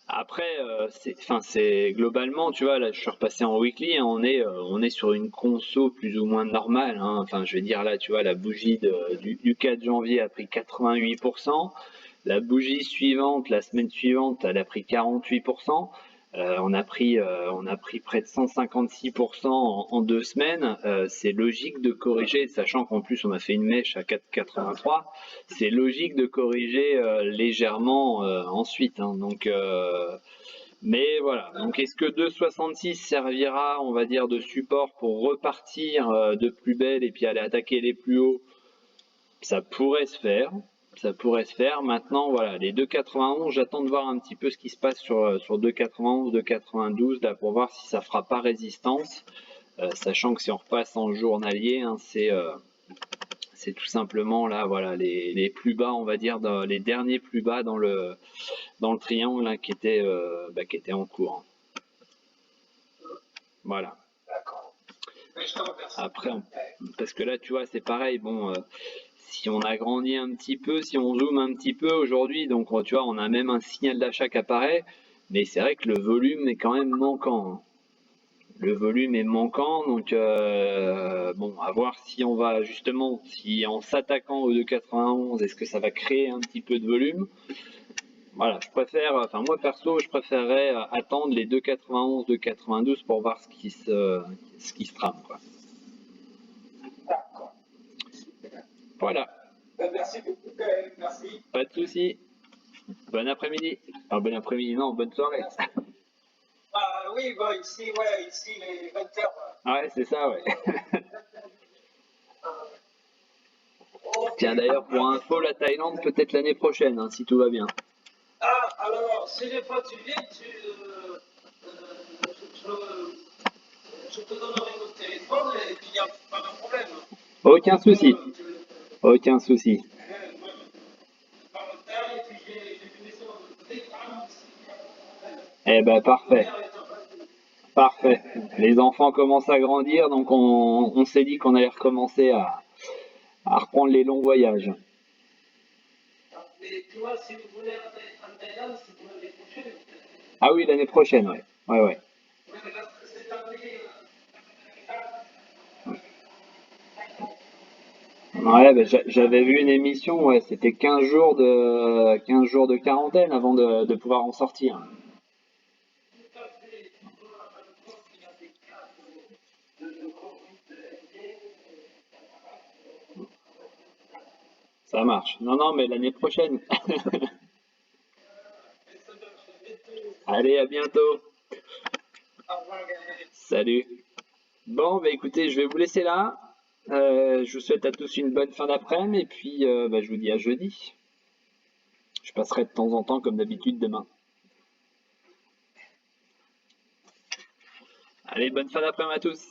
après, c'est globalement, tu vois, là, je suis repassé en weekly, hein, on est sur une conso plus ou moins normale, hein. Enfin, je vais dire là, tu vois, la bougie du 4 janvier a pris 88%. La bougie suivante, la semaine suivante, elle a pris 48%. On a pris près de 156% en 2 semaines. C'est logique de corriger, sachant qu'en plus on a fait une mèche à 4,83. C'est logique de corriger légèrement ensuite, hein. Donc, mais voilà. Donc, est-ce que 2,66 servira, on va dire, de support pour repartir de plus belle et puis aller attaquer les plus hauts? Ça pourrait se faire. Ça pourrait se faire. Maintenant, voilà, les 2,91, j'attends de voir un petit peu ce qui se passe sur 2,91, 2,92, là, pour voir si ça fera pas résistance. Sachant que si on repasse en journalier, hein, c'est tout simplement là, voilà, les plus bas, on va dire, les derniers plus bas dans le triangle, hein, qui était en cours. Voilà. D'accord. Mais je te remercie. Après, parce que là, tu vois, c'est pareil. Bon, si on agrandit un petit peu, si on zoome un petit peu aujourd'hui, donc tu vois, on a même un signal d'achat qui apparaît, mais c'est vrai que le volume est quand même manquant, hein. Le volume est manquant, donc bon, à voir si on va justement, si en s'attaquant au 2,91, est-ce que ça va créer un petit peu de volume? Voilà, enfin moi perso, je préférerais attendre les 2,91, 2,92 pour voir ce qui se trame, quoi. D'accord. Voilà, Merci beaucoup, merci. pas de souci. Bon après-midi. Enfin, bon après-midi, non, bonne soirée. Oui, bon, ici, ouais, ici, les 20h. Ouais, c'est ça, ouais. Ok. Tiens, d'ailleurs, pour info, la Thaïlande, peut-être l'année prochaine, hein, si tout va bien. Alors, si les fois tu viens, je te donnerai mon téléphone et puis il n'y a pas de problème. Aucun souci. Aucun souci. Et puis j'ai une maison de d'écran. Eh ben, parfait. Parfait. Les enfants commencent à grandir, donc on s'est dit qu'on allait recommencer à reprendre les longs voyages. Mais tu vois, si vous voulez en Thaïlande, c'est pour l'année prochaine. Ah oui, l'année prochaine, ouais. Ouais, ouais. Ouais, parce que cette année, Ouais, ben, j'avais vu une émission, ouais, c'était 15 jours de quarantaine avant de pouvoir en sortir. tout à fait, on peut avoir compte qu'il y a des cas de Covid Ça marche. Non, non, mais l'année prochaine. et ça marche bientôt. Allez, à bientôt. Au revoir, Gaël. Salut. Bon, bah écoutez, je vais vous laisser là. Je vous souhaite à tous une bonne fin d'après-midi et puis je vous dis à jeudi. Je passerai de temps en temps comme d'habitude demain. Allez, bonne fin d'après-midi à tous.